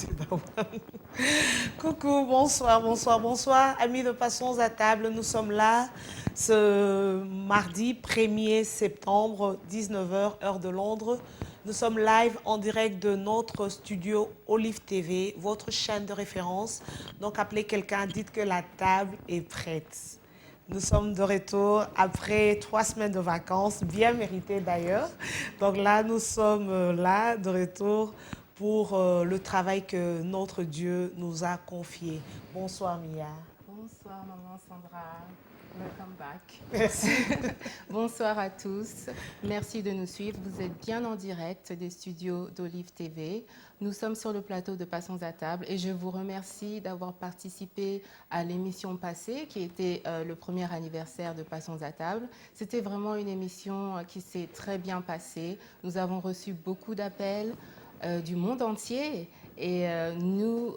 Monsieur Dawan. Coucou, bonsoir, bonsoir, bonsoir. Amis de Passons à table, nous sommes là ce mardi 1er septembre, 19h, heure de Londres. Nous sommes live en direct de notre studio Olive TV, votre chaîne de référence. Donc appelez quelqu'un, dites que la table est prête. Nous sommes de retour après 3 semaines de vacances, bien méritées d'ailleurs. Donc là, nous sommes là de retour pour le travail que notre Dieu nous a confié. Bonsoir Mia. Bonsoir maman Sandra, welcome back. Merci. Bonsoir à tous, merci de nous suivre. Vous êtes bien en direct des studios d'Olive TV. Nous sommes sur le plateau de Passons à table et je vous remercie d'avoir participé à l'émission passée qui était le premier anniversaire de Passons à table. C'était vraiment une émission qui s'est très bien passée. Nous avons reçu beaucoup d'appels du monde entier et nous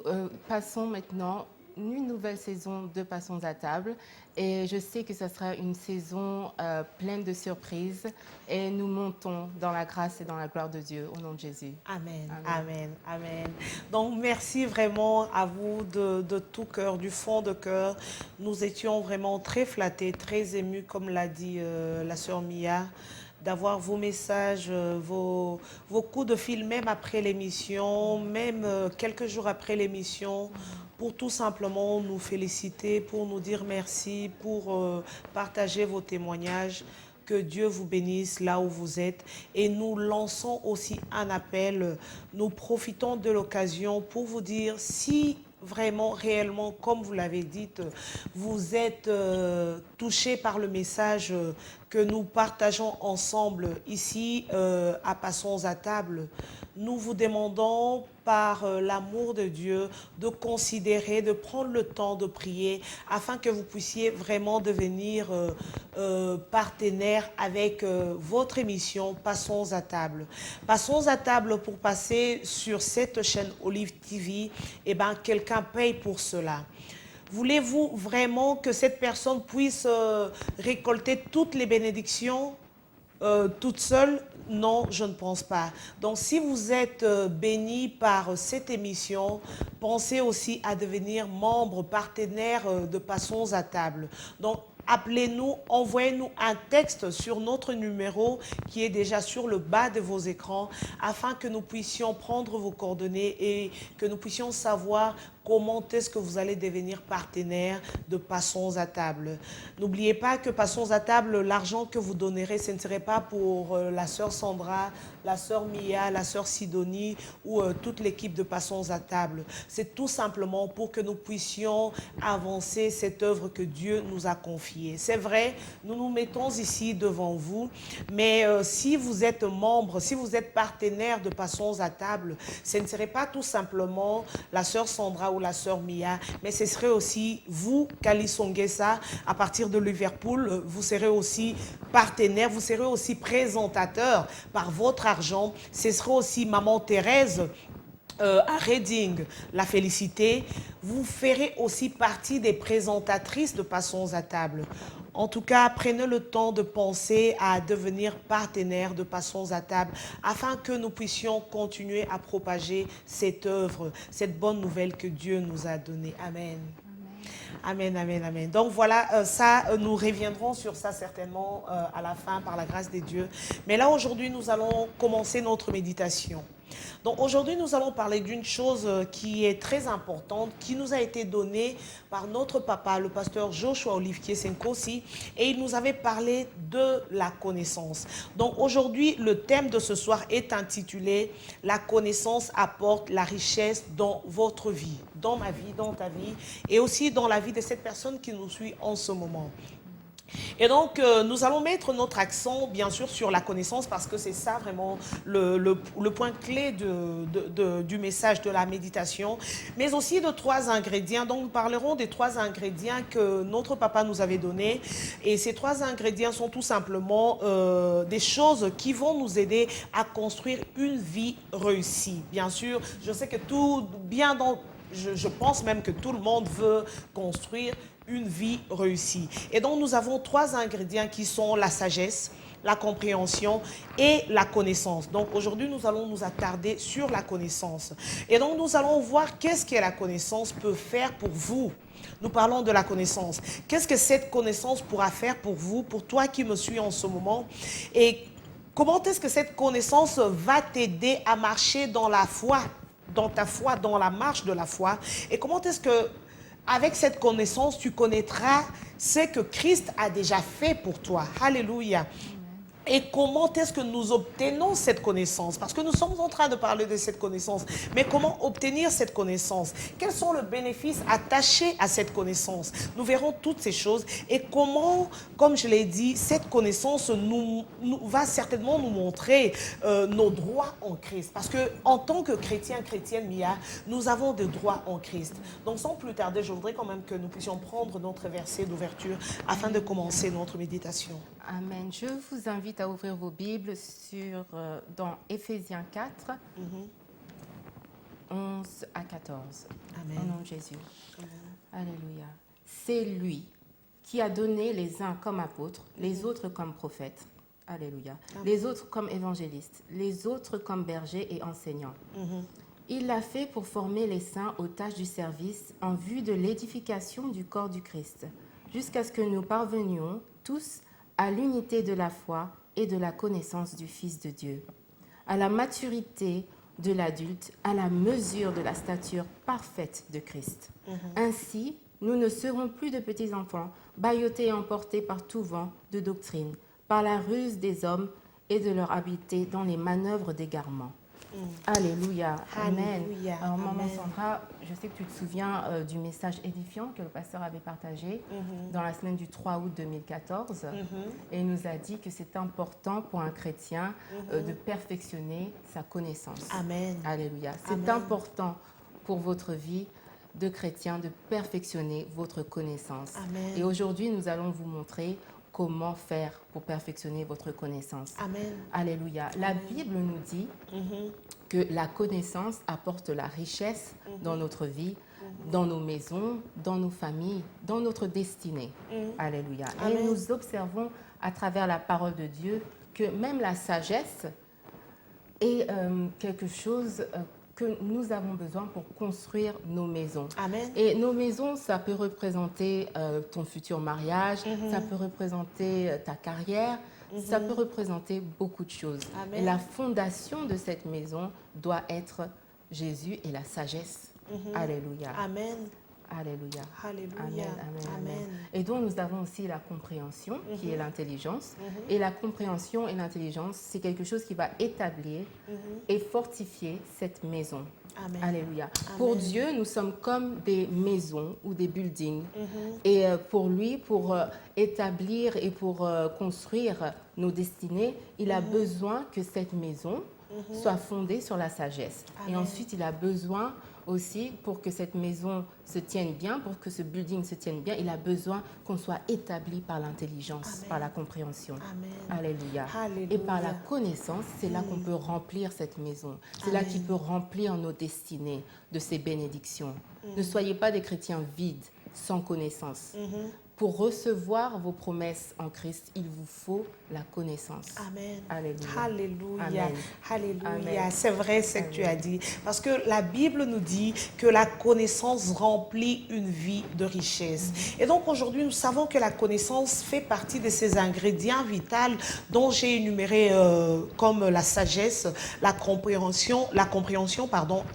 passons maintenant une nouvelle saison de Passons à table et je sais que ce sera une saison pleine de surprises et nous montons dans la grâce et dans la gloire de Dieu au nom de Jésus. Amen, amen, amen. Donc merci vraiment à vous de tout cœur, du fond de cœur. Nous étions vraiment très flattés, très émus, comme l'a dit la sœur Mia, d'avoir vos messages, vos coups de fil, même après l'émission, même quelques jours après l'émission, pour tout simplement nous féliciter, pour nous dire merci, pour partager vos témoignages. Que Dieu vous bénisse là où vous êtes. Et nous lançons aussi un appel. Nous profitons de l'occasion pour vous dire si vraiment, réellement, comme vous l'avez dit, vous êtes touché par le message que nous partageons ensemble ici à Passons à table. Nous vous demandons par l'amour de Dieu de considérer, de prendre le temps de prier afin que vous puissiez vraiment devenir partenaire avec votre émission Passons à table. Passons à table pour passer sur cette chaîne Olive TV, eh ben, quelqu'un paye pour cela. Voulez-vous vraiment que cette personne puisse récolter toutes les bénédictions toute seule? Non, je ne pense pas. Donc, si vous êtes béni par cette émission, pensez aussi à devenir membre, partenaire de Passons à table. Donc, appelez-nous, envoyez-nous un texte sur notre numéro qui est déjà sur le bas de vos écrans afin que nous puissions prendre vos coordonnées et que nous puissions savoir comment est-ce que vous allez devenir partenaire de Passons à table. N'oubliez pas que Passons à table, l'argent que vous donnerez, ce ne serait pas pour la sœur Sandra, la sœur Mia, la sœur Sidonie ou toute l'équipe de Passons à table. C'est tout simplement pour que nous puissions avancer cette œuvre que Dieu nous a confiée. C'est vrai, nous nous mettons ici devant vous, mais si vous êtes membre, si vous êtes partenaire de Passons à table, ce ne serait pas tout simplement la sœur Sandra ou la sœur Mia, mais ce serait aussi vous, Kali Songesa, à partir de Liverpool, vous serez aussi partenaire, vous serez aussi présentateur par votre argent. Ce serait aussi Maman Thérèse à Reading, la félicité. Vous ferez aussi partie des présentatrices de Passons à table. En tout cas, prenez le temps de penser à devenir partenaire de Passons à table afin que nous puissions continuer à propager cette œuvre, cette bonne nouvelle que Dieu nous a donnée. Amen. Amen, amen, amen. Donc voilà, nous reviendrons sur ça certainement à la fin par la grâce de Dieu. Mais là, aujourd'hui, nous allons commencer notre méditation. Donc aujourd'hui, nous allons parler d'une chose qui est très importante, qui nous a été donnée par notre papa, le pasteur Joshua Olivier Senkosi, et il nous avait parlé de la connaissance. Donc aujourd'hui, le thème de ce soir est intitulé « La connaissance apporte la richesse dans votre vie », dans ma vie, dans ta vie, et aussi dans la vie de cette personne qui nous suit en ce moment. Et donc, nous allons mettre notre accent, bien sûr, sur la connaissance parce que c'est ça vraiment le point clé du message de la méditation, mais aussi de 3 ingrédients. Donc, nous parlerons des 3 ingrédients que notre papa nous avait donnés. Et ces 3 ingrédients sont tout simplement des choses qui vont nous aider à construire une vie réussie. Bien sûr, je sais que je pense même que tout le monde veut construire une vie réussie. Et donc, nous avons 3 ingrédients qui sont la sagesse, la compréhension et la connaissance. Donc aujourd'hui, nous allons nous attarder sur la connaissance. Et donc nous allons voir qu'est-ce que la connaissance peut faire pour vous. Nous parlons de la connaissance. Qu'est-ce que cette connaissance pourra faire pour vous, pour toi qui me suis en ce moment? Et comment est-ce que cette connaissance va t'aider à marcher dans la foi, dans ta foi, dans la marche de la foi? Et comment est-ce que, avec cette connaissance, tu connaîtras ce que Christ a déjà fait pour toi? Alléluia. Et comment est-ce que nous obtenons cette connaissance? Parce que nous sommes en train de parler de cette connaissance. Mais comment obtenir cette connaissance? Quels sont les bénéfices attachés à cette connaissance? Nous verrons toutes ces choses. Et comment, comme je l'ai dit, cette connaissance va certainement nous montrer nos droits en Christ. Parce qu'en tant que chrétien, chrétienne, Mia, nous avons des droits en Christ. Donc sans plus tarder, je voudrais quand même que nous puissions prendre notre verset d'ouverture afin de commencer notre méditation. Amen. Je vous invite à ouvrir vos Bibles dans Éphésiens 4, 11 à 14. Amen. Au nom de Jésus. Alléluia. C'est lui qui a donné les uns comme apôtres, les autres comme prophètes. Alléluia. Amen. Les autres comme évangélistes, les autres comme bergers et enseignants. Il l'a fait pour former les saints aux tâches du service en vue de l'édification du corps du Christ, jusqu'à ce que nous parvenions tous à l'unité de la foi et de la connaissance du Fils de Dieu, à la maturité de l'adulte, à la mesure de la stature parfaite de Christ. Ainsi, nous ne serons plus de petits enfants, bâillotés et emportés par tout vent de doctrine, par la ruse des hommes et de leur habiter dans les manœuvres d'égarement. Alléluia. Amen. Alléluia. Alors, Maman Amen. Sandra, je sais que tu te souviens du message édifiant que le pasteur avait partagé dans la semaine du 3 août 2014. Et il nous a dit que c'est important pour un chrétien de perfectionner sa connaissance. Amen. Alléluia. C'est Amen. important pour votre vie de chrétien de perfectionner votre connaissance. Amen. Et aujourd'hui, nous allons vous montrer comment faire pour perfectionner votre connaissance. Amen. Alléluia. La Bible nous dit que la connaissance apporte la richesse dans notre vie, dans nos maisons, dans nos familles, dans notre destinée. Alléluia. Amen. Et nous observons à travers la parole de Dieu que même la sagesse est quelque chose que nous avons besoin pour construire nos maisons. Amen. Et nos maisons, ça peut représenter ton futur mariage, ça peut représenter ta carrière, ça peut représenter beaucoup de choses. Amen. Et la fondation de cette maison doit être Jésus et la sagesse. Alléluia. Amen. Alléluia. Alléluia. Amen, amen, amen. Amen. Et donc, nous avons aussi la compréhension, qui est l'intelligence. Et la compréhension et l'intelligence, c'est quelque chose qui va établir et fortifier cette maison. Amen. Alléluia. Amen. Pour Dieu, nous sommes comme des maisons ou des buildings. Et pour lui, pour établir et pour construire nos destinées, il a besoin que cette maison soit fondée sur la sagesse. Et Amen. ensuite, il a besoin aussi, pour que cette maison se tienne bien, pour que ce building se tienne bien, il a besoin qu'on soit établi par l'intelligence, Amen. par la compréhension. Amen. Alléluia. Alléluia. Et par la connaissance, c'est là qu'on peut remplir cette maison. C'est là Amen. qu'il peut remplir nos destinées de ces bénédictions. Ne soyez pas des chrétiens vides, sans connaissance. Pour recevoir vos promesses en Christ, il vous faut la connaissance. Amen. Alléluia. Alléluia. Amen. Alléluia. Amen. C'est vrai ce que tu as dit. Parce que la Bible nous dit que la connaissance remplit une vie de richesse. Et donc aujourd'hui, nous savons que la connaissance fait partie de ces ingrédients vitaux dont j'ai énuméré comme la sagesse, la compréhension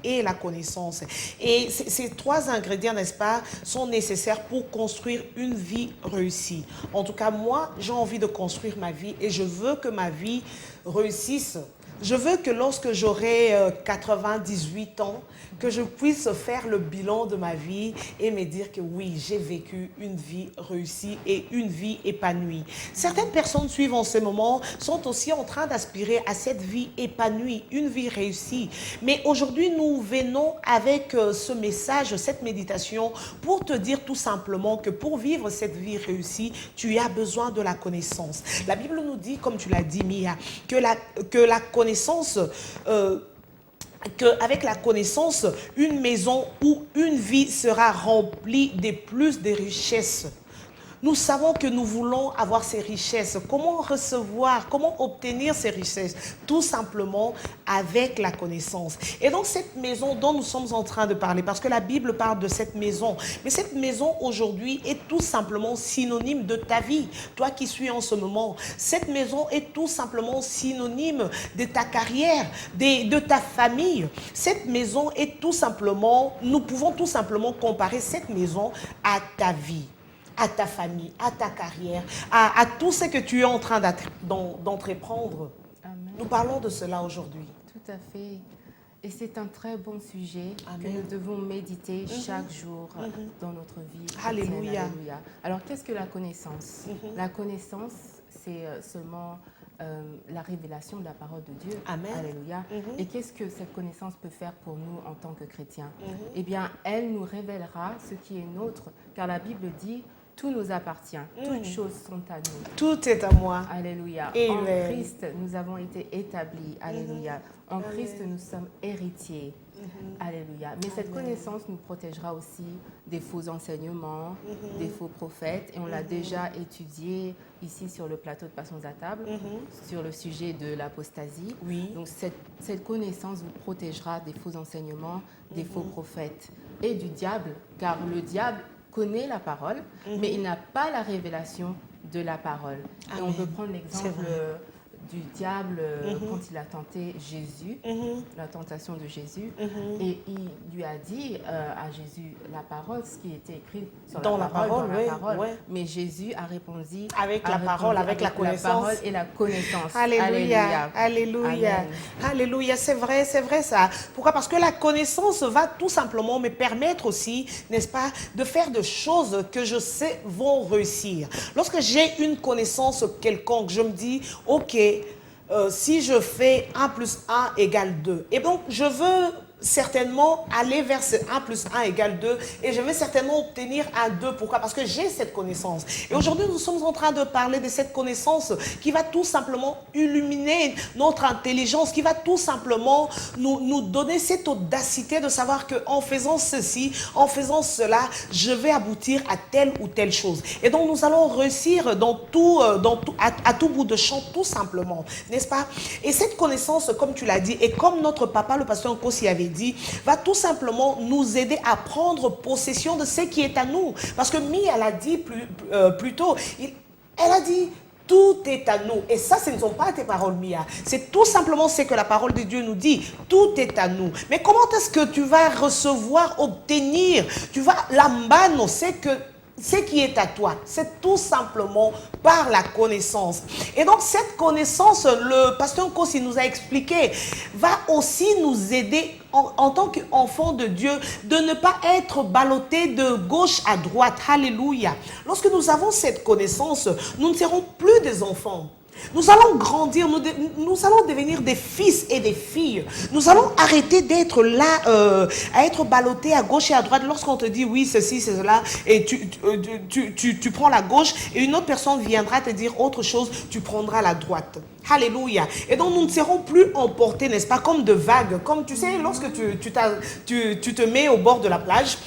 et la connaissance. Et ces trois ingrédients, n'est-ce pas, sont nécessaires pour construire une vie réussie. En tout cas, moi, j'ai envie de construire ma vie et je veux que ma vie réussisse. Je veux que lorsque j'aurai 98 ans, que je puisse faire le bilan de ma vie et me dire que oui, j'ai vécu une vie réussie et une vie épanouie. Certaines personnes suivent en ce moment sont aussi en train d'aspirer à cette vie épanouie, une vie réussie. Mais aujourd'hui, nous venons avec ce message, cette méditation pour te dire tout simplement que pour vivre cette vie réussie, tu as besoin de la connaissance. La Bible nous dit, comme tu l'as dit, Mia, que la connaissance... qu'avec la connaissance, une maison ou une vie sera remplie de plus de richesses. Nous savons que nous voulons avoir ces richesses. Comment recevoir, comment obtenir ces richesses? Tout simplement avec la connaissance. Et donc cette maison dont nous sommes en train de parler, parce que la Bible parle de cette maison, mais cette maison aujourd'hui est tout simplement synonyme de ta vie. Toi qui suis en ce moment, cette maison est tout simplement synonyme de ta carrière, de ta famille. Cette maison est tout simplement, nous pouvons tout simplement comparer cette maison à ta vie, à ta famille, à ta carrière, à tout ce que tu es en train d'entreprendre. Nous parlons de cela aujourd'hui. Tout à fait. Et c'est un très bon sujet Amen. que nous devons méditer chaque jour dans notre vie. Alléluia. Alléluia. Alors, qu'est-ce que la connaissance? La connaissance, c'est seulement la révélation de la parole de Dieu. Amen. Alléluia. Et qu'est-ce que cette connaissance peut faire pour nous en tant que chrétiens? Eh bien, elle nous révélera ce qui est nôtre, car la Bible dit tout nous appartient, toutes choses sont à nous. Tout est à moi. Alléluia. Amen. En Christ, nous avons été établis. Alléluia. En Christ, nous sommes héritiers. Alléluia. Mais cette connaissance nous protégera aussi des faux enseignements, des faux prophètes. Et on l'a déjà étudié ici sur le plateau de Passons à table, sur le sujet de l'apostasie. Oui. Donc cette connaissance vous protégera des faux enseignements, des faux prophètes et du diable, car le diable connaît la parole, mais il n'a pas la révélation de la parole. Et on peut prendre l'exemple du diable quand il a tenté Jésus, la tentation de Jésus, et il lui a dit à Jésus la parole, ce qui était écrit sur dans la parole, oui. mais Jésus a répondu avec la parole, avec la connaissance. La parole et la connaissance. Alléluia, alléluia, Amen. alléluia, c'est vrai ça. Pourquoi? Parce que la connaissance va tout simplement me permettre aussi, n'est-ce pas, de faire des choses que je sais vont réussir. Lorsque j'ai une connaissance quelconque, je me dis, ok, si je fais 1 plus 1 égale 2, et donc je veux certainement aller vers ce 1 plus 1 égale 2 et je vais certainement obtenir un 2. Pourquoi? Parce que j'ai cette connaissance. Et aujourd'hui, nous sommes en train de parler de cette connaissance qui va tout simplement illuminer notre intelligence, qui va tout simplement nous donner cette audacité de savoir qu'en faisant ceci, en faisant cela, je vais aboutir à telle ou telle chose. Et donc, nous allons réussir à tout bout de champ, tout simplement, n'est-ce pas? Et cette connaissance, comme tu l'as dit, et comme notre papa, le pasteur Nkosi, avait dit, va tout simplement nous aider à prendre possession de ce qui est à nous. Parce que Mia l'a dit plus tôt, elle a dit, tout est à nous. Et ça, ce ne sont pas tes paroles, Mia. C'est tout simplement ce que la parole de Dieu nous dit. Tout est à nous. Mais comment est-ce que tu vas recevoir, obtenir, tu vas l'ambano, c'est que ce qui est à toi, c'est tout simplement par la connaissance. Et donc, cette connaissance, le pasteur Nkosi nous a expliqué, va aussi nous aider en tant qu'enfant de Dieu, de ne pas être ballotté de gauche à droite. Alléluia. Lorsque nous avons cette connaissance, nous ne serons plus des enfants. Nous allons grandir, nous allons devenir des fils et des filles. Nous allons arrêter d'être là, à être ballottés à gauche et à droite. Lorsqu'on te dit oui, ceci, c'est cela, et tu prends la gauche, et une autre personne viendra te dire autre chose, tu prendras la droite. Alléluia. Et donc nous ne serons plus emportés, n'est-ce pas, comme de vagues. Comme tu sais, lorsque tu te mets au bord de la plage,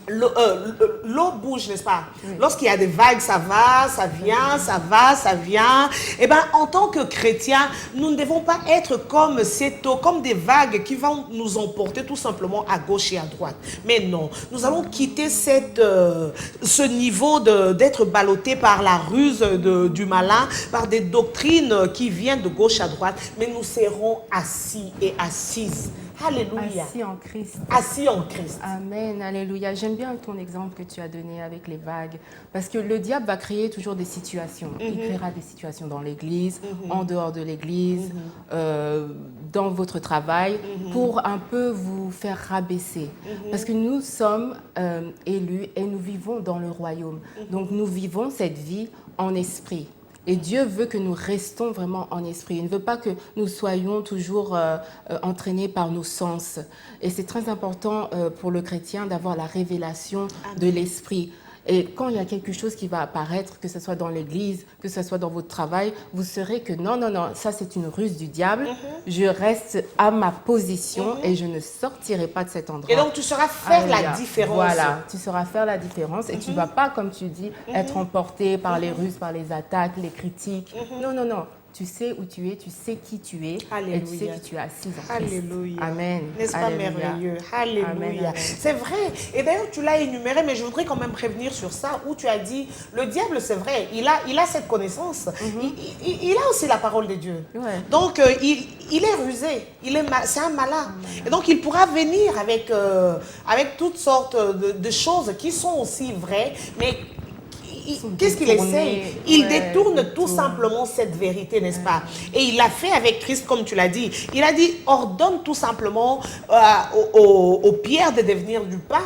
l'eau bouge, n'est-ce pas? Lorsqu'il y a des vagues, ça va, ça vient, ça va, ça vient. Et bien, en tant que chrétiens, nous ne devons pas être comme cette eau, comme des vagues qui vont nous emporter tout simplement à gauche et à droite. Mais non, nous allons quitter ce niveau d'être ballottés par la ruse du malin, par des doctrines qui viennent de gauche à droite, mais nous serons assis et assises. Alléluia. Assis en Christ. Assis en Christ. Amen, alléluia. J'aime bien ton exemple que tu as donné avec les vagues. Parce que le diable va créer toujours des situations. Il créera des situations dans l'église, en dehors de l'église, dans votre travail, pour un peu vous faire rabaisser. Parce que nous sommes élus et nous vivons dans le royaume. Donc nous vivons cette vie en esprit. Et Dieu veut que nous restons vraiment en esprit. Il ne veut pas que nous soyons toujours entraînés par nos sens. Et c'est très important pour le chrétien d'avoir la révélation de l'esprit. Et quand il y a quelque chose qui va apparaître, que ce soit dans l'église, que ce soit dans votre travail, vous saurez que non, non, non, ça c'est une ruse du diable. Je reste à ma position et je ne sortirai pas de cet endroit. Et donc, tu sauras faire la Alléluia. différence. Voilà, tu sauras faire la différence et tu ne vas pas, comme tu dis, être emporté par les ruses, par les attaques, les critiques. Non, non, non. Tu sais où tu es, tu sais qui tu es et tu sais Alléluia. que tu es assise en Christ. Alléluia. Amen. N'est-ce pas Alléluia. merveilleux? Alléluia. Amen, amen. C'est vrai. Et d'ailleurs, tu l'as énuméré, mais je voudrais quand même prévenir sur ça, où tu as dit, le diable, c'est vrai, il a cette connaissance. Il a aussi la parole de Dieu. Ouais. Donc, il est rusé. C'est un malin. Et donc, il pourra venir avec toutes sortes de choses qui sont aussi vraies, mais qu'est-ce qu'il essaye? Il détourne tout simplement cette vérité, n'est-ce pas? Et il l'a fait avec Christ, comme tu l'as dit. Il a dit, ordonne tout simplement aux pierres de devenir du pain.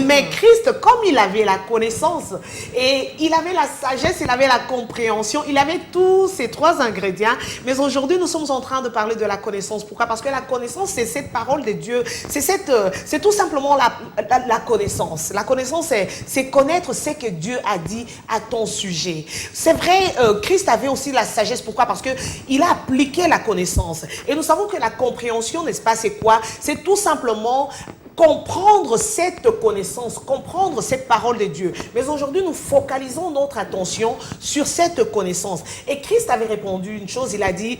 Mais Christ, comme il avait la connaissance, et il avait la sagesse, il avait la compréhension, il avait tous ces trois ingrédients. Mais aujourd'hui, nous sommes en train de parler de la connaissance. Pourquoi? Parce que la connaissance, c'est cette parole de Dieu. C'est tout simplement la connaissance. La connaissance, c'est connaître ce que Dieu a dit à ton sujet. C'est vrai, Christ avait aussi la sagesse. Pourquoi? Parce qu'il a appliqué la connaissance. Et nous savons que la compréhension, n'est-ce pas, c'est quoi? C'est tout simplement comprendre cette connaissance, comprendre cette parole de Dieu. Mais aujourd'hui, nous focalisons notre attention sur cette connaissance. Et Christ avait répondu une chose, il a dit,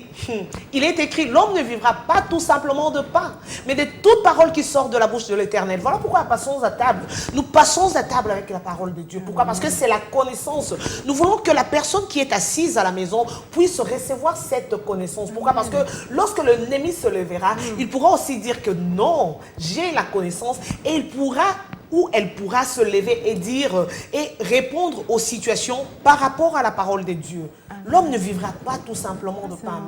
il est écrit, l'homme ne vivra pas tout simplement de pain, mais de toute parole qui sort de la bouche de l'Éternel. Voilà pourquoi passons à table. Nous passons à table avec la parole de Dieu. Pourquoi? Parce que c'est la connaissance. Nous voulons que la personne qui est assise à la maison puisse recevoir cette connaissance. Pourquoi? Parce que lorsque l'ennemi se lèvera, il pourra aussi dire que non, j'ai la connaissance. Et il pourra ou elle pourra se lever et dire et répondre aux situations par rapport à la parole de Dieu. L'homme ne vivra pas tout simplement de pain,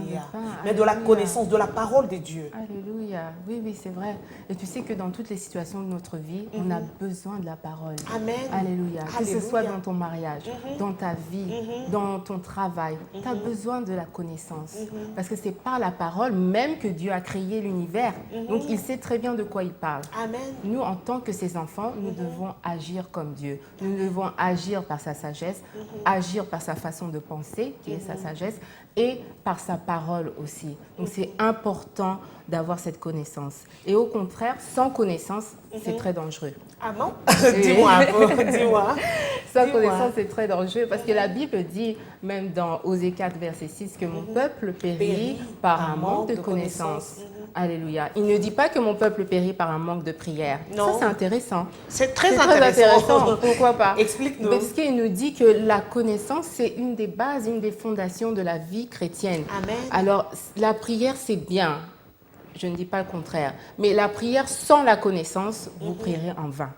mais de la connaissance, de la parole de Dieu. Alléluia. Oui, oui, c'est vrai. Et tu sais que dans toutes les situations de notre vie, on a besoin de la parole. Amen. Alléluia. Que Alléluia. ce soit dans ton mariage, dans ta vie, dans ton travail, tu as besoin de la connaissance. Parce que c'est par la parole même que Dieu a créé l'univers. Donc, il sait très bien de quoi il parle. Amen. Nous, en tant que ses enfants, nous devons agir comme Dieu. Nous devons agir par sa sagesse, agir par sa façon de penser, qui est sa sagesse, et par sa parole aussi. Donc, c'est important d'avoir cette connaissance. Et au contraire, sans connaissance, c'est très dangereux. Ah bon? Dis-moi un peu, dis-moi. Sans connaissance, c'est très dangereux parce que la Bible dit, même dans Osée 4, verset 6, que mon peuple périt par un manque de connaissance. Alléluia. Il ne dit pas que mon peuple périt par un manque de prière. Non. Ça, c'est intéressant. C'est très intéressant. Pourquoi pas? Explique-nous. Parce qu'il nous dit que la connaissance, c'est une des bases, une des fondations de la vie chrétienne. Amen. Alors, la prière, c'est bien. Je ne dis pas le contraire. Mais la prière sans la connaissance, vous prierez en vain.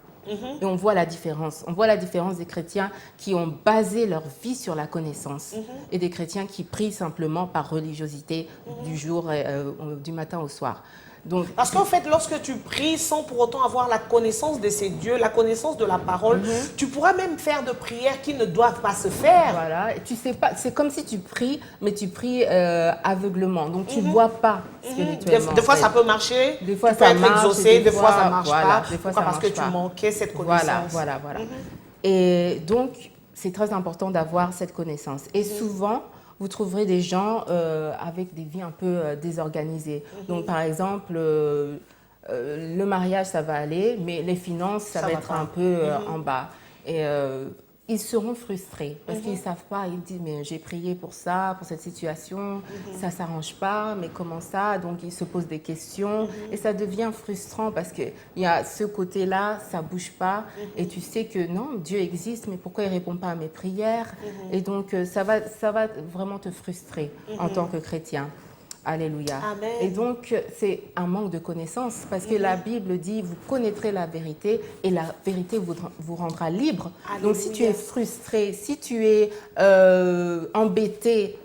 Et on voit la différence. On voit la différence des chrétiens qui ont basé leur vie sur la connaissance et des chrétiens qui prient simplement par religiosité du matin au soir. Donc, parce qu'en fait, lorsque tu pries sans pour autant avoir la connaissance de ces dieux, la connaissance de la parole, tu pourras même faire de prières qui ne doivent pas se faire. Voilà, et tu sais pas, c'est comme si tu pries, mais tu pries aveuglement. Donc tu ne vois pas spirituellement. Des fois, ça peut marcher, des fois, tu peux ça être marche, exaucé, des fois, ça ne marche pas. Des fois, Pourquoi? ça Parce que marche tu pas. manquais cette connaissance. Voilà. Et donc, c'est très important d'avoir cette connaissance. Et souvent, vous trouverez des gens avec des vies un peu désorganisées. Donc, par exemple, le mariage, ça va aller, mais les finances, ça va être un peu en bas. Et ils seront frustrés parce qu'ils ne savent pas. Ils disent, mais j'ai prié pour ça, pour cette situation, ça ne s'arrange pas, mais comment ça? Donc, ils se posent des questions et ça devient frustrant parce qu'il y a ce côté-là, ça ne bouge pas et tu sais que non, Dieu existe, mais pourquoi il ne répond pas à mes prières? Et donc, ça va vraiment te frustrer en tant que chrétien. Alléluia. Amen. Et donc, c'est un manque de connaissance parce que la Bible dit, vous connaîtrez la vérité et la vérité vous rendra libre. Alléluia. Donc, si tu es frustré, si tu es embêté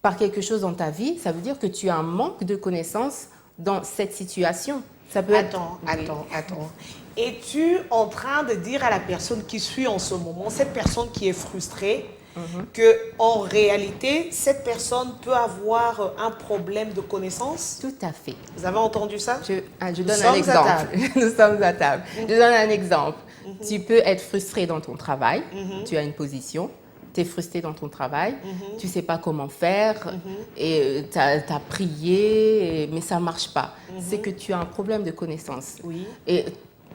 par quelque chose dans ta vie, ça veut dire que tu as un manque de connaissance dans cette situation. Ça peut Attends. Es-tu en train de dire à la personne qui suit en ce moment, cette personne qui est frustrée, que en réalité, cette personne peut avoir un problème de connaissance? Tout à fait. Vous avez entendu ça? Je donne un exemple. Nous sommes à table. Je donne un exemple. Tu peux être frustré dans ton travail, tu as une position, tu es frustré dans ton travail, tu ne sais pas comment faire, et tu as prié, mais ça ne marche pas. C'est que tu as un problème de connaissance. Oui. Et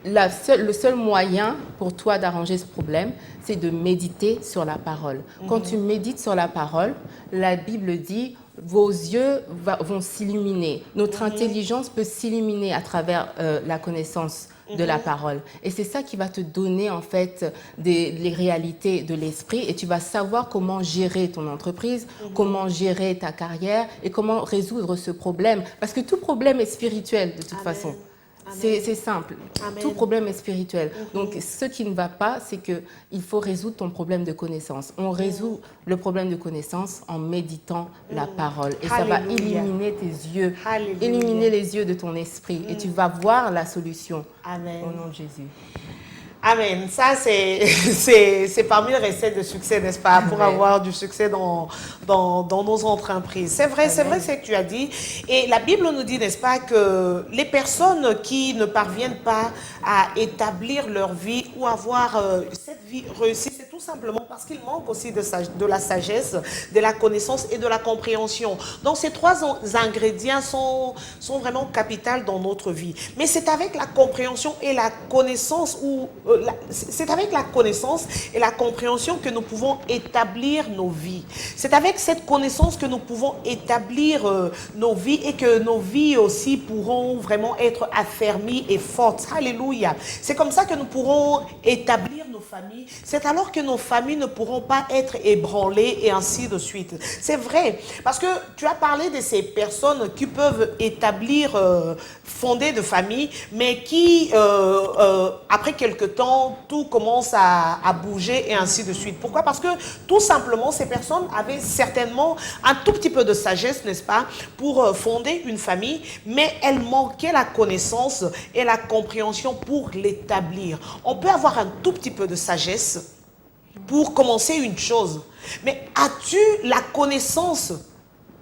le seul moyen pour toi d'arranger ce problème, c'est de méditer sur la parole. Quand tu médites sur la parole, la Bible dit, vos yeux vont s'illuminer. Notre intelligence peut s'illuminer à travers la connaissance de la parole. Et c'est ça qui va te donner en fait les réalités de l'esprit, et tu vas savoir comment gérer ton entreprise, comment gérer ta carrière et comment résoudre ce problème. Parce que tout problème est spirituel de toute façon. C'est simple. Amen. Tout problème est spirituel. Donc, ce qui ne va pas, c'est qu'il faut résoudre ton problème de connaissance. On résout le problème de connaissance en méditant la parole. Et ça va illuminer tes yeux, illuminer les yeux de ton esprit. Et tu vas voir la solution. Amen. Au nom de Jésus. Amen. Ça, c'est parmi les recettes de succès, n'est-ce pas, pour avoir du succès dans nos entreprises. C'est vrai ce que tu as dit. Et la Bible nous dit, n'est-ce pas, que les personnes qui ne parviennent pas à établir leur vie ou avoir cette vie réussie, c'est tout simplement parce qu'il manque aussi de la sagesse, de la connaissance et de la compréhension. Donc, ces trois ingrédients sont vraiment capitaux dans notre vie. Mais c'est avec la compréhension et la connaissance c'est avec la connaissance et la compréhension que nous pouvons établir nos vies. C'est avec cette connaissance que nous pouvons établir nos vies, et que nos vies aussi pourront vraiment être affermies et fortes. Alléluia. C'est comme ça que nous pourrons établir nos familles. C'est alors que nos familles ne pourront pas être ébranlées et ainsi de suite. C'est vrai. Parce que tu as parlé de ces personnes qui peuvent établir, fonder de famille, mais qui, après quelque temps, tout commence à bouger et ainsi de suite. Pourquoi? Parce que tout simplement, ces personnes avaient certainement un tout petit peu de sagesse, n'est-ce pas, pour fonder une famille, mais elles manquaient la connaissance et la compréhension pour l'établir. On peut avoir un tout petit peu de sagesse pour commencer une chose, mais as-tu la connaissance?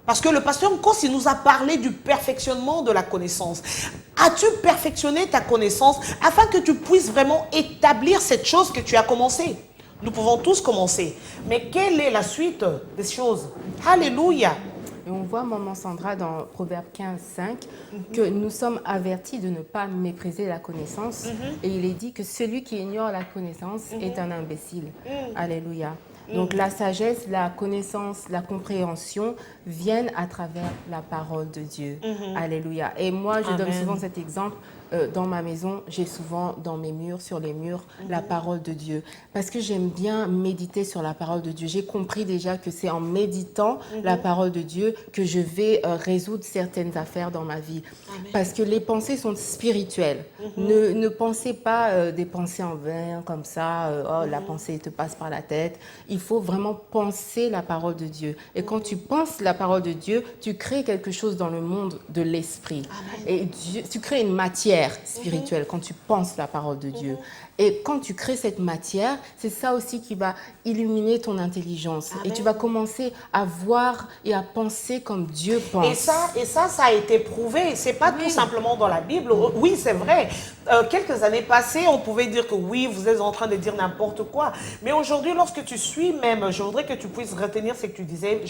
Parce que le pasteur Nkos, il nous a parlé du perfectionnement de la connaissance. As-tu perfectionné ta connaissance afin que tu puisses vraiment établir cette chose que tu as commencée? Nous pouvons tous commencer. Mais quelle est la suite des choses? Alléluia. Et on voit, Maman Sandra, dans Proverbe 15:5, que nous sommes avertis de ne pas mépriser la connaissance. Et il est dit que celui qui ignore la connaissance est un imbécile. Alléluia. Donc la sagesse, la connaissance, la compréhension viennent à travers la parole de Dieu. Alléluia. Et moi, je donne souvent cet exemple. Dans ma maison, j'ai souvent dans mes murs, sur les murs, la parole de Dieu. Parce que j'aime bien méditer sur la parole de Dieu. J'ai compris déjà que c'est en méditant la parole de Dieu que je vais résoudre certaines affaires dans ma vie. Amen. Parce que les pensées sont spirituelles. Ne pensez pas des pensées en vain comme ça, la pensée te passe par la tête. Il faut vraiment penser la parole de Dieu. Et quand tu penses la parole de Dieu, tu crées quelque chose dans le monde de l'esprit. Et tu crées une matière spirituelle quand tu penses la parole de Dieu. Et quand tu crées cette matière, c'est ça aussi qui va illuminer ton intelligence. Amen. Et tu vas commencer à voir et à penser comme Dieu pense. Et ça a été prouvé. C'est pas tout simplement dans la Bible. Oui, c'est vrai. Quelques années passées, on pouvait dire que oui, vous êtes en train de dire n'importe quoi. Mais aujourd'hui, lorsque tu suis même, je voudrais que tu puisses retenir ce que tu disais.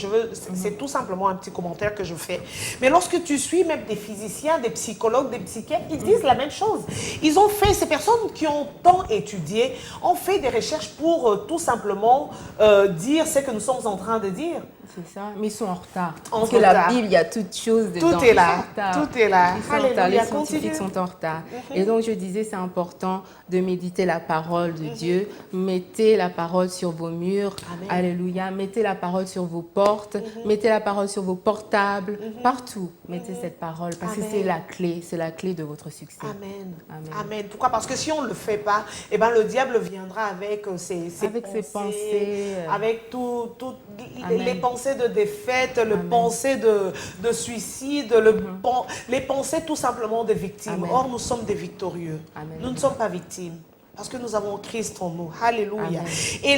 C'est tout simplement un petit commentaire que je fais. Mais lorsque tu suis même des physiciens, des psychologues, des psychiatres, ils disent la même chose. Ils ont fait, ces personnes qui ont tant étudié, ont fait des recherches pour tout simplement dire ce que nous sommes en train de dire. C'est ça, mais ils sont en retard. Parce que la Bible, il y a toutes choses dedans. Tout est là. Tout est là. Ils sont en retard. Les scientifiques sont en retard. Et donc, je disais, c'est important de méditer la parole de Dieu. Mettez la parole sur vos murs. Amen. Alléluia. Mettez la parole sur vos portes. Mettez la parole sur vos portables. Partout, mettez cette parole. Parce que c'est la clé. C'est la clé de votre succès. Amen. Amen. Pourquoi? Parce que si on ne le fait pas, eh ben, le diable viendra avec ses pensées, avec toutes les pensées de défaite, les pensées de suicide, les pensées tout simplement des victimes. Amen. Or, nous sommes des victorieux. Amen. Nous ne sommes pas victimes. Parce que nous avons Christ en nous. Alléluia. Amen. Et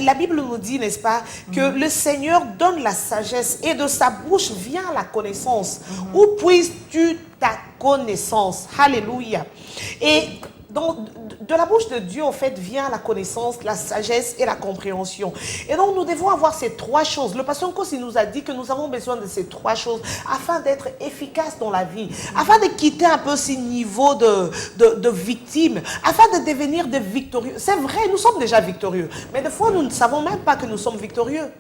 la Bible nous dit, n'est-ce pas, que le Seigneur donne la sagesse et de sa bouche vient la connaissance. Où puisses-tu ta connaissance? Alléluia. Et Donc, de la bouche de Dieu, en fait, vient la connaissance, la sagesse et la compréhension. Et donc, nous devons avoir ces trois choses. Le pasteur Nkos, il nous a dit que nous avons besoin de ces trois choses afin d'être efficaces dans la vie, afin de quitter un peu ces niveaux de victimes, afin de devenir des victorieux. C'est vrai, nous sommes déjà victorieux, mais des fois, nous ne savons même pas que nous sommes victorieux.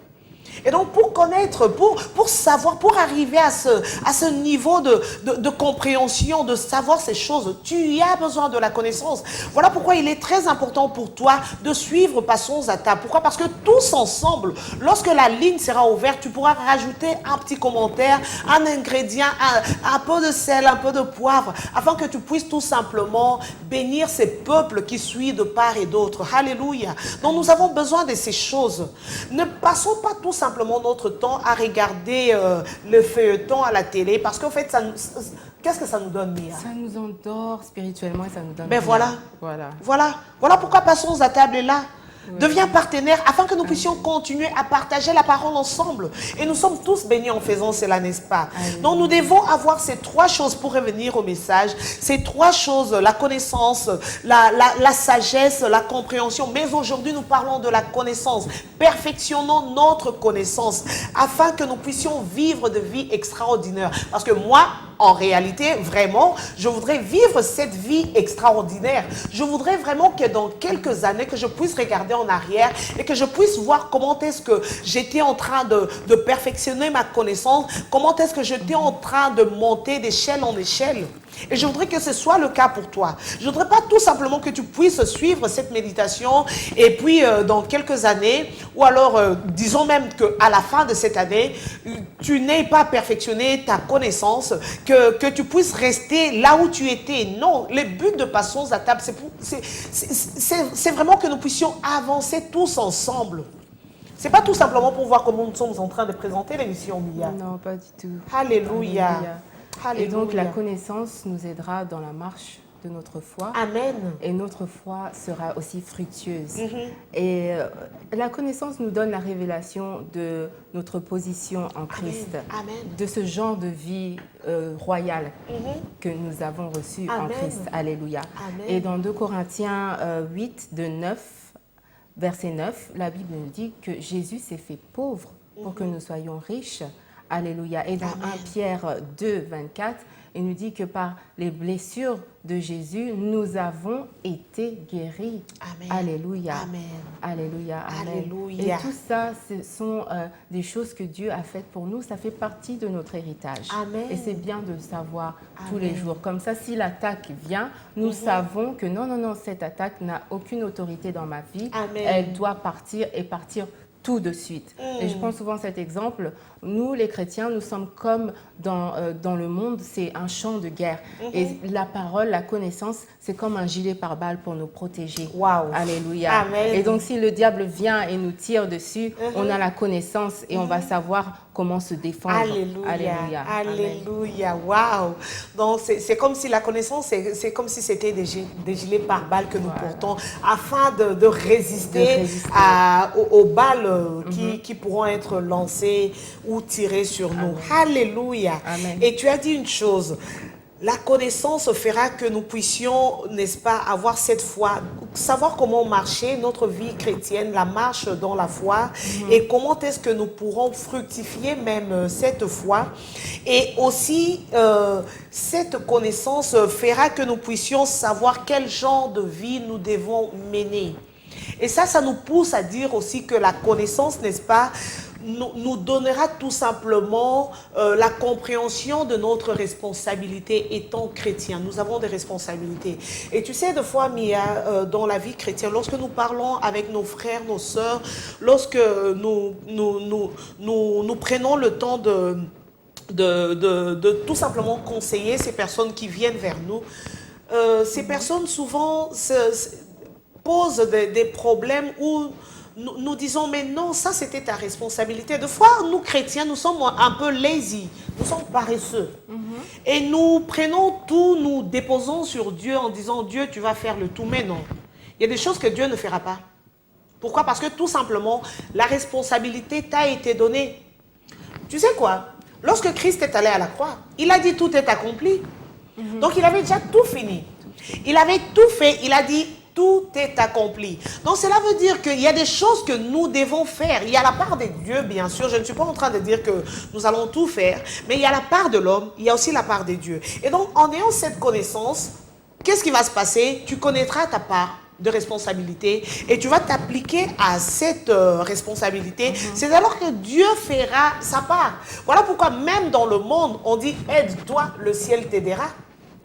Et donc, pour connaître, pour savoir, pour arriver à ce niveau de compréhension, de savoir ces choses, tu as besoin de la connaissance. Voilà pourquoi il est très important pour toi de suivre Passons à table. Pourquoi? Parce que tous ensemble, lorsque la ligne sera ouverte, tu pourras rajouter un petit commentaire, un ingrédient, un peu de sel, un peu de poivre, afin que tu puisses tout simplement bénir ces peuples qui suivent de part et d'autre. Alléluia. Donc, nous avons besoin de ces choses. Ne passons pas tout simplement notre temps à regarder le feuilleton à la télé, parce qu'en fait, qu'est-ce que ça nous donne, Mia? Ça nous endort spirituellement et ça nous donne... Ben rien. Voilà pourquoi Passons à table est là. Oui. Deviens partenaire afin que nous puissions continuer à partager la parole ensemble. Et nous sommes tous bénis en faisant cela, n'est-ce pas? Donc nous devons avoir ces trois choses pour revenir au message. Ces trois choses, la connaissance, la sagesse, la compréhension. Mais aujourd'hui, nous parlons de la connaissance. Perfectionnons notre connaissance afin que nous puissions vivre de vie extraordinaire. Parce que moi, en réalité, vraiment, je voudrais vivre cette vie extraordinaire. Je voudrais vraiment que dans quelques années, que je puisse regarder en arrière et que je puisse voir comment est-ce que j'étais en train de perfectionner ma connaissance, comment est-ce que j'étais en train de monter d'échelle en échelle. Et je voudrais que ce soit le cas pour toi. Je ne voudrais pas tout simplement que tu puisses suivre cette méditation et puis dans quelques années, ou alors disons même qu'à la fin de cette année, tu n'aies pas perfectionné ta connaissance, que tu puisses rester là où tu étais. Non, le but de Passons à table, c'est vraiment que nous puissions avancer tous ensemble. Ce n'est pas tout simplement pour voir comment nous sommes en train de présenter l'émission, Mia. Non, pas du tout. Alléluia. Alléluia. Et donc la connaissance nous aidera dans la marche de notre foi. Amen. Et notre foi sera aussi fructueuse. Et la connaissance nous donne la révélation de notre position en Christ. Amen. De ce genre de vie royale que nous avons reçu en Christ. Alléluia. Amen. Et dans 2 Corinthiens 8, de 9, verset 9, la Bible nous dit que Jésus s'est fait pauvre pour que nous soyons riches. Alléluia. Et dans 1 Pierre 2, 24, il nous dit que par les blessures de Jésus, nous avons été guéris. Amen. Alléluia. Amen. Alléluia. Amen. Alléluia. Et tout ça, ce sont des choses que Dieu a faites pour nous. Ça fait partie de notre héritage. Amen. Et c'est bien de le savoir tous les jours. Comme ça, si l'attaque vient, nous savons que non, cette attaque n'a aucune autorité dans ma vie. Amen. Elle doit partir et partir tout de suite. Et je prends souvent cet exemple. Nous, les chrétiens, nous sommes comme dans le monde, c'est un champ de guerre. Et la parole, la connaissance, c'est comme un gilet pare-balles pour nous protéger. Wow. Alléluia. Amen. Et donc, si le diable vient et nous tire dessus, on a la connaissance et on va savoir comment se défendre. Alléluia. Alléluia. Alléluia. Waouh. Donc, c'est comme si la connaissance, c'est comme si c'était des gilets pare-balles que nous portons afin de résister, aux balles qui pourront être lancées ou tirées sur nous. Alléluia. Amen. Et tu as dit une chose. La connaissance fera que nous puissions, n'est-ce pas, avoir cette foi, savoir comment marcher notre vie chrétienne, la marche dans la foi, et comment est-ce que nous pourrons fructifier même cette foi. Et aussi, cette connaissance fera que nous puissions savoir quel genre de vie nous devons mener. Et ça nous pousse à dire aussi que la connaissance, n'est-ce pas, nous donnera tout simplement la compréhension de notre responsabilité étant chrétien. Nous avons des responsabilités. Et tu sais, des fois, Mia, dans la vie chrétienne, lorsque nous parlons avec nos frères, nos sœurs, lorsque nous prenons le temps de tout simplement conseiller ces personnes qui viennent vers nous, ces personnes souvent posent des problèmes où nous disons, mais non, ça c'était ta responsabilité. Des fois, nous chrétiens, nous sommes un peu lazy, nous sommes paresseux. Et nous prenons tout, nous déposons sur Dieu en disant, Dieu, tu vas faire le tout. Mais non, il y a des choses que Dieu ne fera pas. Pourquoi? Parce que tout simplement, la responsabilité t'a été donnée. Tu sais quoi? Lorsque Christ est allé à la croix, il a dit tout est accompli. Donc il avait déjà tout fini. Il avait tout fait. Il a dit, tout est accompli. Donc cela veut dire qu'il y a des choses que nous devons faire. Il y a la part de Dieu, bien sûr. Je ne suis pas en train de dire que nous allons tout faire. Mais il y a la part de l'homme, il y a aussi la part de Dieu. Et donc en ayant cette connaissance, qu'est-ce qui va se passer? Tu connaîtras ta part de responsabilité et tu vas t'appliquer à cette responsabilité. C'est alors que Dieu fera sa part. Voilà pourquoi même dans le monde, on dit aide-toi, le ciel t'aidera.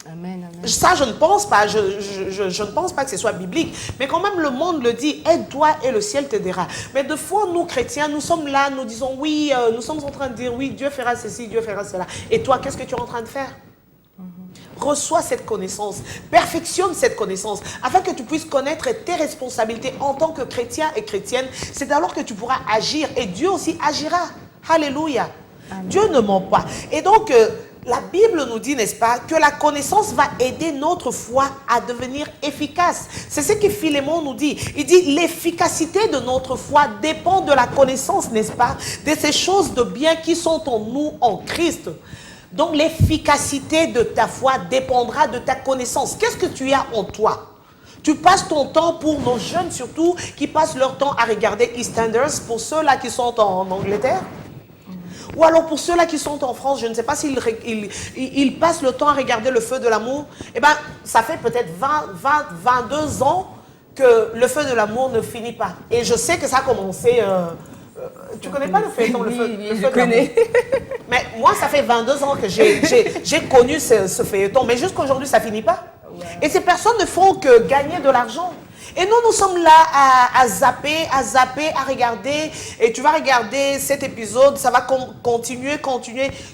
Amen, amen. Ça, je ne pense pas, je ne pense pas que ce soit biblique, mais quand même le monde le dit, aide-toi et le ciel t'aidera. Mais de fois, nous chrétiens, nous sommes là, nous disons oui, nous sommes en train de dire oui, Dieu fera ceci, Dieu fera cela. Et toi, qu'est-ce que tu es en train de faire? Reçois cette connaissance, perfectionne cette connaissance, afin que tu puisses connaître tes responsabilités en tant que chrétien et chrétienne. C'est alors que tu pourras agir et Dieu aussi agira. Alléluia. Amen. Dieu ne ment pas. Et donc, la Bible nous dit, n'est-ce pas, que la connaissance va aider notre foi à devenir efficace. C'est ce que Philémon nous dit. Il dit, l'efficacité de notre foi dépend de la connaissance, n'est-ce pas, de ces choses de bien qui sont en nous, en Christ. Donc l'efficacité de ta foi dépendra de ta connaissance. Qu'est-ce que tu as en toi? Tu passes ton temps, pour nos jeunes surtout, qui passent leur temps à regarder EastEnders, pour ceux-là qui sont en Angleterre. Ou alors pour ceux-là qui sont en France, je ne sais pas s'ils passent le temps à regarder Le Feu de l'amour. Eh bien, ça fait peut-être 22 ans que Le Feu de l'amour ne finit pas. Et je sais que ça a commencé... tu connais pas le feuilleton, le feu je connais. Mais moi, ça fait 22 ans que j'ai connu ce feuilleton. Mais jusqu'aujourd'hui, ça finit pas. Ouais. Et ces personnes ne font que gagner de l'argent. Et nous sommes là à zapper, à regarder. Et tu vas regarder cet épisode, ça va continuer.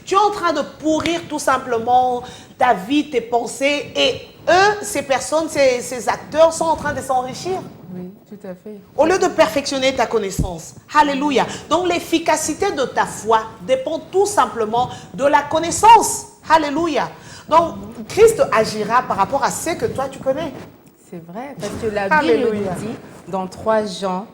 Tu es en train de pourrir tout simplement ta vie, tes pensées. Et eux, ces personnes, ces acteurs sont en train de s'enrichir. Oui, tout à fait. Au lieu de perfectionner ta connaissance. Alléluia. Donc l'efficacité de ta foi dépend tout simplement de la connaissance. Alléluia. Donc Christ agira par rapport à ce que toi tu connais. C'est vrai, parce que la Bible nous dit dans 3 Jean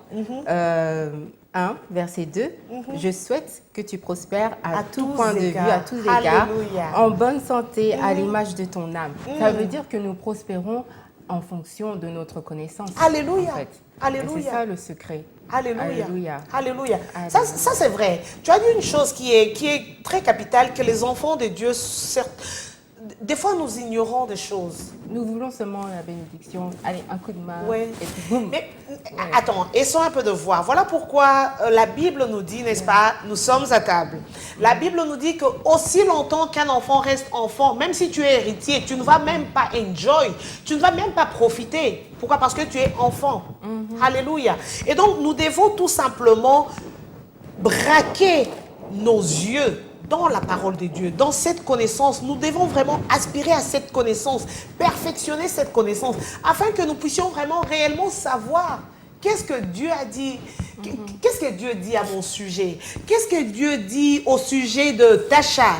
1, verset 2, je souhaite que tu prospères à tout point de vue, à tous égards, en bonne santé, à l'image de ton âme. Ça veut dire que nous prospérons en fonction de notre connaissance. Alléluia. En fait. Alléluia. C'est ça le secret. Alléluia. Alléluia. Alléluia. Ça c'est vrai. Tu as dit une chose qui est très capitale, que les enfants de Dieu, des fois nous ignorons des choses. Nous voulons seulement la bénédiction. Allez, un coup de main. Ouais. Et puis boum. Mais attends, essayons un peu de voir. Voilà pourquoi la Bible nous dit, n'est-ce pas, nous sommes à table. La Bible nous dit que aussi longtemps qu'un enfant reste enfant, même si tu es héritier, tu ne vas même pas enjoy, tu ne vas même pas profiter. Pourquoi? Parce que tu es enfant. Alléluia. Et donc nous devons tout simplement braquer nos yeux dans la parole de Dieu, dans cette connaissance. Nous devons vraiment aspirer à cette connaissance, perfectionner cette connaissance, afin que nous puissions vraiment réellement savoir qu'est-ce que Dieu a dit, qu'est-ce que Dieu dit à mon sujet, qu'est-ce que Dieu dit au sujet de Tasha,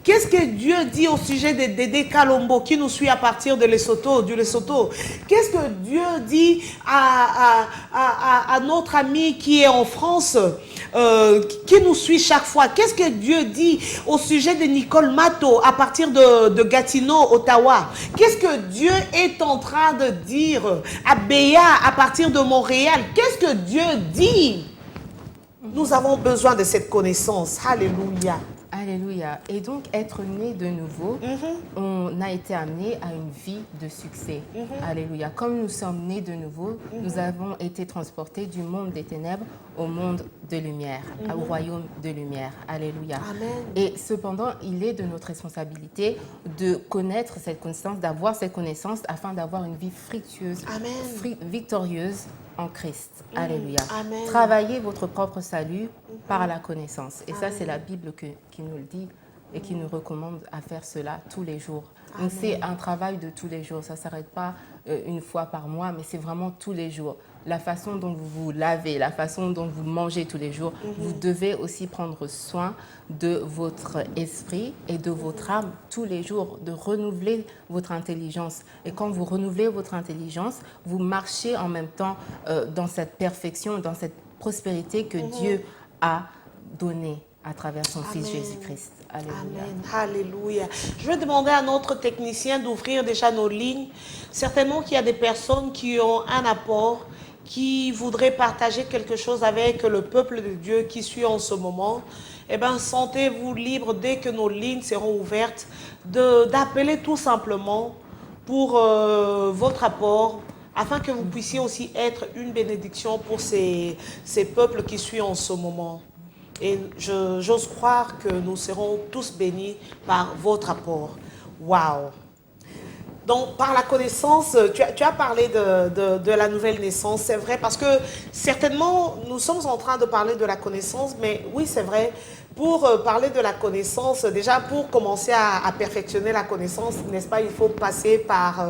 qu'est-ce que Dieu dit au sujet de Dédé Kalombo qui nous suit à partir de Lesotho, du Lesotho. Qu'est-ce que Dieu dit à notre ami qui est en France, qui nous suit chaque fois. Qu'est-ce que Dieu dit au sujet de Nicole Mato à partir de Gatineau, Ottawa. Qu'est-ce que Dieu est en train de dire à Béa à partir de Montréal. Qu'est-ce que Dieu dit? Nous avons besoin de cette connaissance. Alléluia. Alléluia. Et donc, être né de nouveau, on a été amené à une vie de succès. Alléluia. Comme nous sommes nés de nouveau, nous avons été transportés du monde des ténèbres au monde de lumière, au royaume de lumière. Alléluia. Amen. Et cependant, il est de notre responsabilité de connaître cette connaissance, d'avoir cette connaissance afin d'avoir une vie fructueuse, victorieuse en Christ. Alléluia. Amen. Travaillez votre propre salut par la connaissance. Et ça, c'est la Bible qui nous le dit et qui nous recommande à faire cela tous les jours. Donc, c'est un travail de tous les jours. Ça ne s'arrête pas une fois par mois, mais c'est vraiment tous les jours. La façon dont vous vous lavez, la façon dont vous mangez tous les jours, vous devez aussi prendre soin de votre esprit et de votre âme tous les jours, de renouveler votre intelligence. Et quand vous renouvelez votre intelligence, vous marchez en même temps dans cette perfection, dans cette prospérité que Dieu a donnée à travers son Fils Jésus-Christ. Alléluia. Amen. Alléluia. Je vais demander à notre technicien d'ouvrir déjà nos lignes. Certainement qu'il y a des personnes qui ont un apport, qui voudraient partager quelque chose avec le peuple de Dieu qui suit en ce moment. Eh bien, sentez-vous libre dès que nos lignes seront ouvertes d'appeler tout simplement pour votre apport, afin que vous puissiez aussi être une bénédiction pour ces peuples qui suivent en ce moment. Et j'ose croire que nous serons tous bénis par votre apport. Waouh! Donc, par la connaissance, tu as parlé de la nouvelle naissance, c'est vrai, parce que certainement, nous sommes en train de parler de la connaissance, mais oui, c'est vrai, pour parler de la connaissance, déjà pour commencer à perfectionner la connaissance, n'est-ce pas, il faut passer par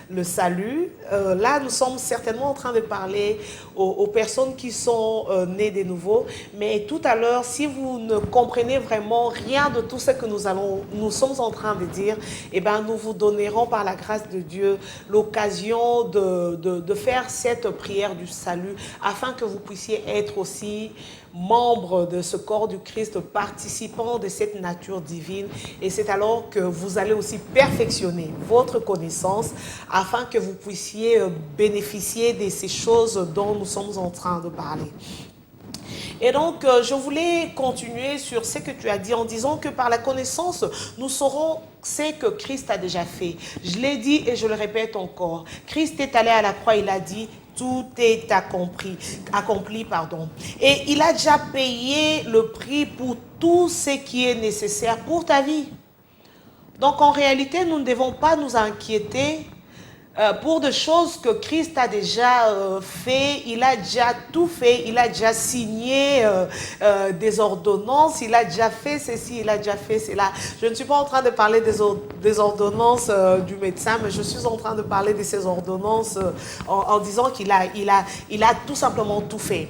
le salut. Là, nous sommes certainement en train de parler aux personnes qui sont nées de nouveau, mais tout à l'heure, si vous ne comprenez vraiment rien de tout ce que nous sommes en train de dire, eh bien, nous vous donnerons par la grâce de Dieu l'occasion de faire cette prière du salut, afin que vous puissiez être aussi membre de ce corps du Christ, participant de cette nature divine. Et c'est alors que vous allez aussi perfectionner votre connaissance afin que vous puissiez bénéficier de ces choses dont nous sommes en train de parler. Et donc, je voulais continuer sur ce que tu as dit en disant que par la connaissance, nous saurons ce que Christ a déjà fait. Je l'ai dit et je le répète encore. Christ est allé à la croix, il a dit, tout est accompli. Et il a déjà payé le prix pour tout ce qui est nécessaire pour ta vie. Donc, en réalité, nous ne devons pas nous inquiéter pour des choses que Christ a déjà fait. Il a déjà tout fait, il a déjà signé des ordonnances, il a déjà fait ceci, il a déjà fait cela. Je ne suis pas en train de parler des ordonnances du médecin, mais je suis en train de parler de ces ordonnances en disant qu'il a tout simplement tout fait.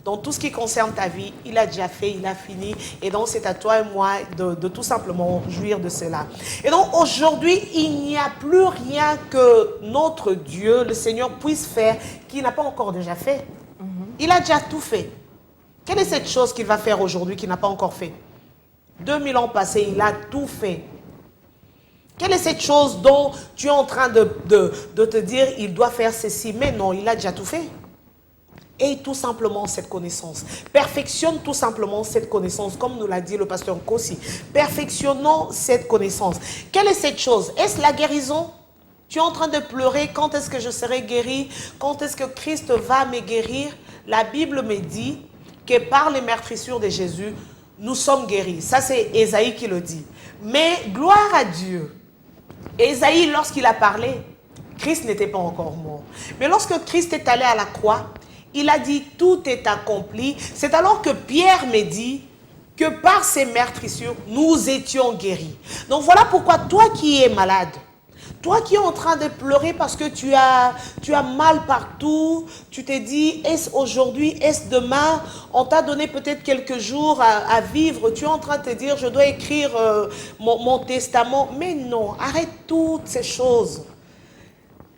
Donc, tout ce qui concerne ta vie, il a déjà fait, il a fini. Et donc, c'est à toi et moi de tout simplement jouir de cela. Et donc, aujourd'hui, il n'y a plus rien que notre Dieu, le Seigneur, puisse faire qu'il n'a pas encore déjà fait. Il a déjà tout fait. Quelle est cette chose qu'il va faire aujourd'hui qu'il n'a pas encore fait? 2000 ans passés, il a tout fait. Quelle est cette chose dont tu es en train de te dire, il doit faire ceci? Mais non, il a déjà tout fait. Et tout simplement cette connaissance. Perfectionne tout simplement cette connaissance, comme nous l'a dit le pasteur Kossi. Perfectionnons cette connaissance. Quelle est cette chose? Est-ce la guérison? Tu es en train de pleurer, quand est-ce que je serai guéri? Quand est-ce que Christ va me guérir? La Bible me dit que par les meurtrissures de Jésus, nous sommes guéris. Ça, c'est Ésaïe qui le dit. Mais gloire à Dieu. Ésaïe, lorsqu'il a parlé, Christ n'était pas encore mort. Mais lorsque Christ est allé à la croix, il a dit, tout est accompli. C'est alors que Pierre me dit que par ces meurtrissures, nous étions guéris. Donc voilà pourquoi toi qui es malade, toi qui es en train de pleurer parce que tu as mal partout, tu t'es dit, est-ce aujourd'hui, est-ce demain, on t'a donné peut-être quelques jours à vivre, tu es en train de te dire, je dois écrire mon testament. Mais non, arrête toutes ces choses.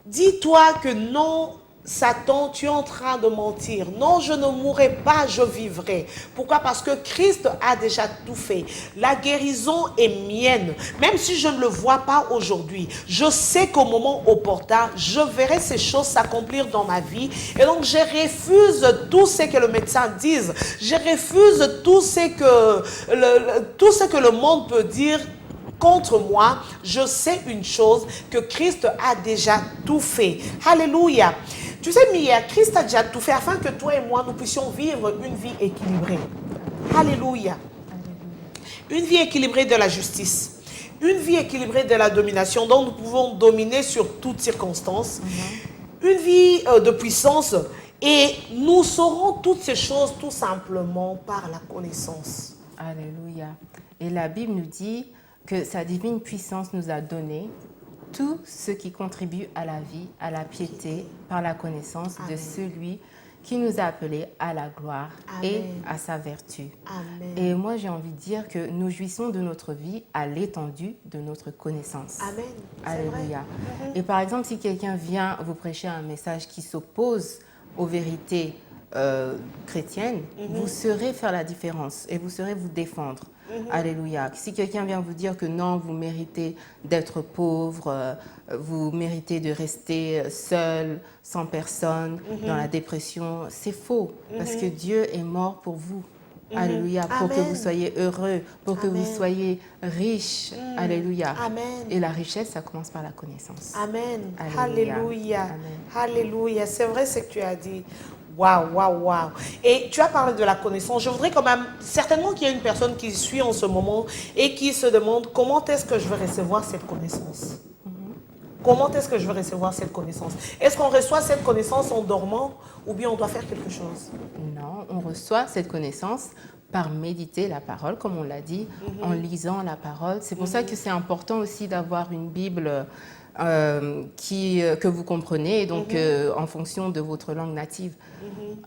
Dis-toi que non, Satan, tu es en train de mentir. Non, je ne mourrai pas, je vivrai. Pourquoi? Parce que Christ a déjà tout fait. La guérison est mienne. Même si je ne le vois pas aujourd'hui, je sais qu'au moment opportun, je verrai ces choses s'accomplir dans ma vie. Et donc, je refuse tout ce que le médecin dise. Je refuse tout ce que le monde peut dire contre moi. Je sais une chose, que Christ a déjà tout fait. Alléluia. Tu sais, Mia, Christ a déjà tout fait afin que toi et moi, nous puissions vivre une vie équilibrée. Alléluia. Une vie équilibrée de la justice. Une vie équilibrée de la domination, dont nous pouvons dominer sur toutes circonstances. Une vie de puissance. Et nous saurons toutes ces choses tout simplement par la connaissance. Alléluia. Et la Bible nous dit que sa divine puissance nous a donné tout ce qui contribue à la vie, à la piété, par la connaissance de celui qui nous a appelés à la gloire et à sa vertu. Amen. Et moi, j'ai envie de dire que nous jouissons de notre vie à l'étendue de notre connaissance. Amen. Alléluia. Et par exemple, si quelqu'un vient vous prêcher un message qui s'oppose aux vérités chrétienne, vous saurez faire la différence et vous saurez vous défendre. Alléluia. Si quelqu'un vient vous dire que non, vous méritez d'être pauvre, vous méritez de rester seul, sans personne, dans la dépression, c'est faux. Parce que Dieu est mort pour vous. Alléluia. Pour que vous soyez heureux, pour que vous soyez riches. Alléluia. Amen. Et la richesse, ça commence par la connaissance. Amen. Alléluia. Alléluia. Amen. Alléluia. C'est vrai ce que tu as dit. Waouh, waouh, waouh. Et tu as parlé de la connaissance. Je voudrais quand même, certainement qu'il y a une personne qui suit en ce moment et qui se demande comment est-ce que je vais recevoir cette connaissance. Comment est-ce que je vais recevoir cette connaissance? Est-ce qu'on reçoit cette connaissance en dormant ou bien on doit faire quelque chose? Non, on reçoit cette connaissance par méditer la parole, comme on l'a dit, en lisant la parole. C'est pour ça que c'est important aussi d'avoir une Bible que vous comprenez, donc en fonction de votre langue native.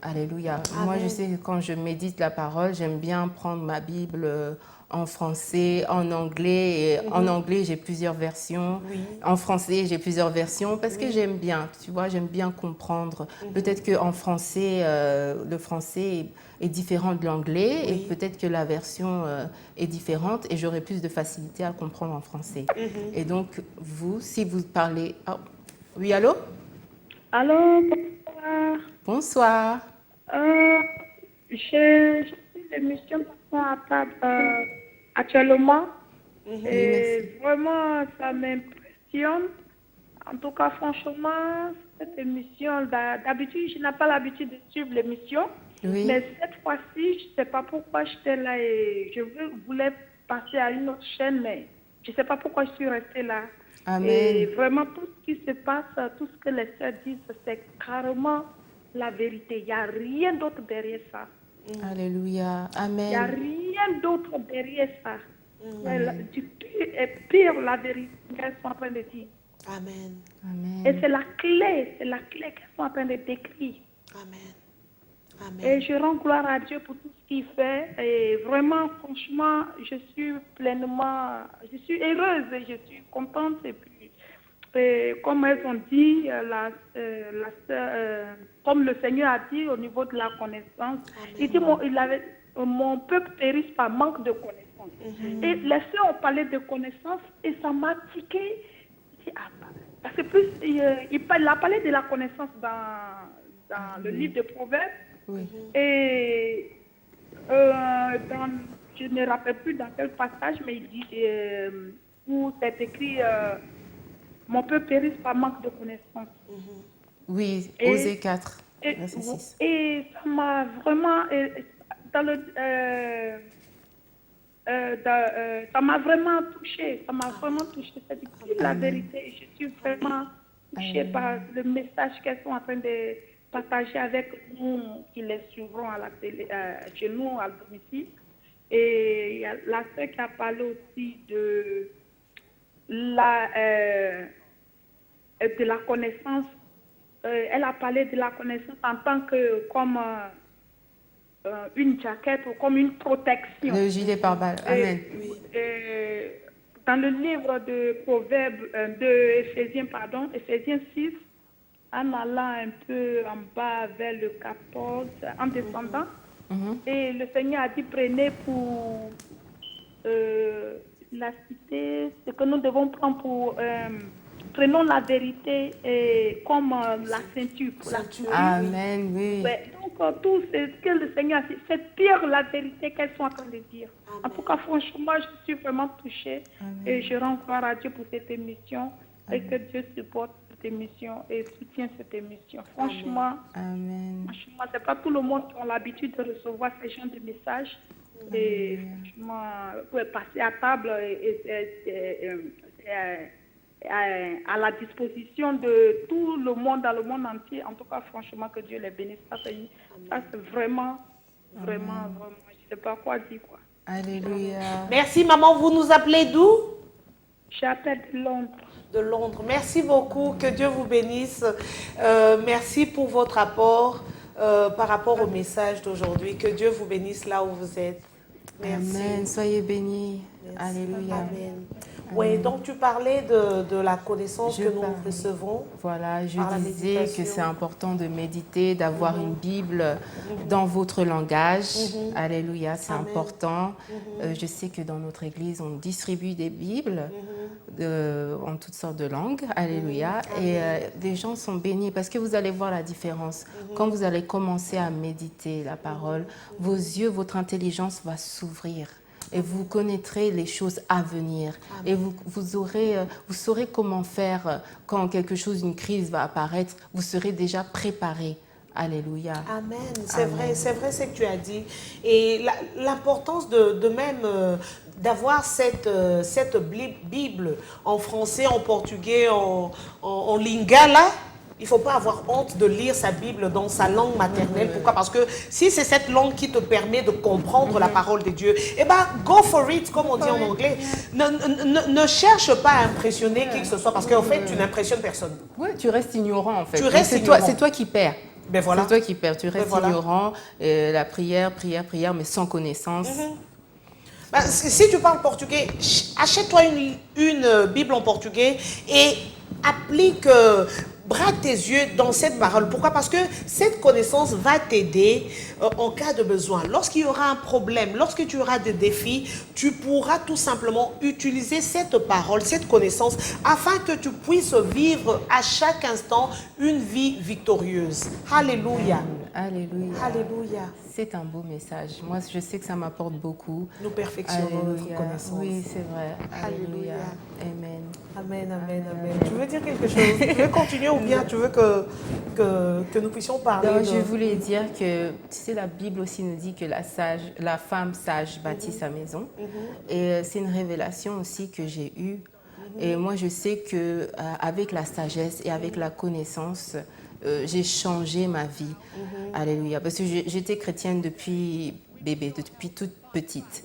Alléluia. Amen. Moi, je sais que quand je médite la parole, j'aime bien prendre ma Bible en français, en anglais. Et en anglais, j'ai plusieurs versions. Oui. En français, j'ai plusieurs versions parce que j'aime bien, tu vois, j'aime bien comprendre. Peut-être qu'en français, le français est différent de l'anglais et peut-être que la version est différente et j'aurai plus de facilité à comprendre en français. Et donc, vous, si vous parlez... Oh. Oui, allô? Allô, bonsoir. Bonsoir. Je suis l'émission Passons à table actuellement. Et vraiment, ça m'impressionne. En tout cas, franchement, cette émission, d'habitude, je n'ai pas l'habitude de suivre l'émission. Oui. Mais cette fois-ci, je ne sais pas pourquoi j'étais là et je voulais passer à une autre chaîne, mais je ne sais pas pourquoi je suis restée là. Amen. Et vraiment, tout ce qui se passe, tout ce que les sœurs disent, c'est carrément la vérité. Il n'y a rien d'autre derrière ça. Alléluia. Amen. Il n'y a rien d'autre derrière ça. Et pire, la vérité qu'elles sont en train de dire. Amen. Amen. Et c'est la clé qu'elles sont en train de décrire. Amen. Amen. Et je rends gloire à Dieu pour tout ce qu'il fait. Et vraiment, franchement, je suis heureuse et je suis contente. Et puis, comme elles ont dit, comme le Seigneur a dit au niveau de la connaissance, il dit, mon peuple périsse par manque de connaissance. Et les sœurs ont parlé de connaissance et ça m'a tiqué. Parce que plus, il a parlé de la connaissance dans le livre de Proverbes. Oui. Et je ne me rappelle plus dans quel passage, mais il dit où c'est écrit mon peuple périsse par manque de connaissance. Oui, Osée 4, verset 6. Et ça m'a vraiment ça m'a vraiment touchée. Ça m'a vraiment touchée. C'est la vérité. Je suis vraiment touchée par le message qu'elles sont en train de partager avec nous qui les suivrons à la télé, chez nous à domicile. Et il y a la sœur qui a parlé aussi de la connaissance. Elle a parlé de la connaissance en tant que comme une jaquette ou comme une protection. Le gilet pare-balles. Amen. Dans le livre de Proverbes, de Éphésiens 6, en allant un peu en bas vers le 14, en descendant, et le Seigneur a dit, prenez pour la cité, ce que nous devons prendre pour... prenons la vérité comme la ceinture. Pour la ceinture. Amen, oui. Ouais, donc, tout ce que le Seigneur a dit, c'est pire la vérité qu'elles sont en train de dire. Amen. En tout cas, franchement, je suis vraiment touchée. Amen. Et je rends gloire à Dieu pour cette émission. Amen. Et que Dieu supporte cette émission et soutient cette émission. Franchement, franchement, c'est pas tout le monde qui a l'habitude de recevoir ce genre de messages. Amen. Et franchement, pour passer à table à la disposition de tout le monde, dans le monde entier. En tout cas, franchement, que Dieu les bénisse. Ça, c'est vraiment, vraiment, je ne sais pas quoi dire, quoi. Alléluia. Merci, maman. Vous nous appelez d'où? J'appelle de Londres. De Londres. Merci beaucoup. Que Dieu vous bénisse. Merci pour votre apport par rapport au message d'aujourd'hui. Que Dieu vous bénisse là où vous êtes. Merci. Amen. Soyez bénis. Alléluia. Amen. Oui, donc tu parlais de la connaissance que nous recevons. Voilà, je par la disais que méditation. c'est important de méditer, d'avoir une Bible dans votre langage. Alléluia, c'est important. Je sais que dans notre église, on distribue des Bibles en toutes sortes de langues. Alléluia. Et les gens sont bénis parce que vous allez voir la différence. Quand vous allez commencer à méditer la parole, vos yeux, votre intelligence va s'ouvrir. Et vous connaîtrez les choses à venir. Et vous saurez comment faire quand quelque chose, une crise va apparaître. Vous serez déjà préparé. Alléluia. Amen. C'est vrai ce que tu as dit. Et l'importance de même d'avoir cette Bible en français, en portugais, en lingala. Il ne faut pas avoir honte de lire sa Bible dans sa langue maternelle. Pourquoi? Parce que si c'est cette langue qui te permet de comprendre la parole de Dieu, eh bien, go for it, comme on dit en anglais. Ne cherche pas à impressionner qui que ce soit, parce qu'en fait, tu n'impressionnes personne. Oui, tu restes ignorant, en fait. Tu restes ignorant. C'est toi qui perds. Ben voilà. C'est toi qui perds. Tu restes ignorant. La prière, mais sans connaissance. Ben, si tu parles portugais, achète-toi une Bible en portugais et applique... braque tes yeux dans cette parole. Pourquoi? Parce que cette connaissance va t'aider en cas de besoin. Lorsqu'il y aura un problème, lorsque tu auras des défis, tu pourras tout simplement utiliser cette parole, cette connaissance, afin que tu puisses vivre à chaque instant une vie victorieuse. Alléluia. Alléluia. Alléluia. C'est un beau message. Moi, je sais que ça m'apporte beaucoup. Nous perfectionnons notre connaissance. Oui, c'est vrai. Alléluia. Amen. Amen, amen, amen. Tu veux dire quelque chose? Tu veux continuer ou bien tu veux que nous puissions parler? Non, je voulais dire que, tu sais, la Bible aussi nous dit que la femme sage bâtit sa maison. Et c'est une révélation aussi que j'ai eue. Et moi, je sais qu'avec la sagesse et avec la connaissance, j'ai changé ma vie. Alléluia. Parce que j'étais chrétienne depuis bébé, depuis toute petite.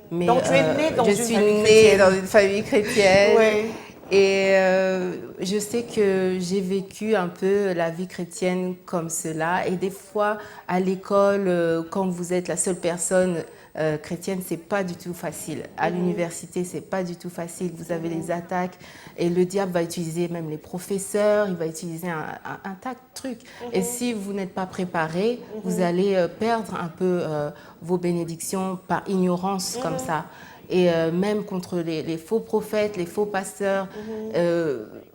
Mais, donc tu es née dans je suis née dans une famille chrétienne. Ouais. Et je sais que j'ai vécu un peu la vie chrétienne comme cela. Et des fois, à l'école, quand vous êtes la seule personne chrétienne, c'est pas du tout facile. À l'université, c'est pas du tout facile. Vous avez les attaques et le diable va utiliser même les professeurs, il va utiliser un tas de trucs. Et si vous n'êtes pas préparé, vous allez perdre un peu vos bénédictions par ignorance comme ça. Et même contre les faux prophètes, les faux pasteurs.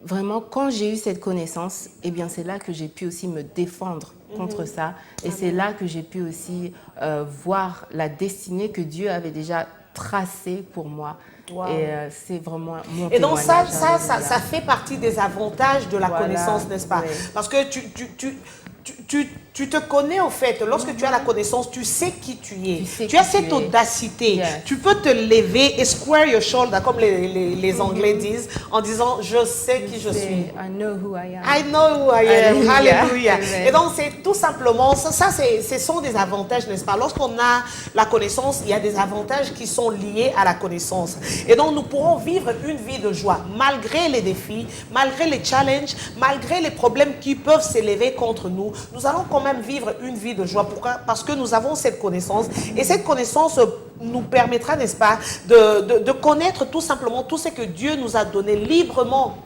Vraiment, quand j'ai eu cette connaissance, eh bien, c'est là que j'ai pu aussi me défendre contre ça. Et c'est là que j'ai pu aussi voir la destinée que Dieu avait déjà tracée pour moi. Wow. Et c'est vraiment mon Et donc témoignage. Ça fait partie des avantages de la connaissance, n'est-ce pas? Oui. Parce que tu te connais au fait. Lorsque tu as la connaissance, tu sais qui tu es. Tu as cette audacité. Yes. Tu peux te lever et square your shoulder, comme les Anglais disent, en disant je sais qui je suis. I know who I am. I know who I am. Alléluia. Alléluia. Et donc c'est tout simplement, ce sont des avantages, n'est-ce pas? Lorsqu'on a la connaissance, il y a des avantages qui sont liés à la connaissance. Et donc nous pourrons vivre une vie de joie, malgré les défis, malgré les challenges, malgré les problèmes qui peuvent s'élever contre nous. Nous allons quand même vivre une vie de joie. Pourquoi? Parce que nous avons cette connaissance. Et cette connaissance nous permettra, n'est-ce pas, de connaître tout simplement tout ce que Dieu nous a donné librement,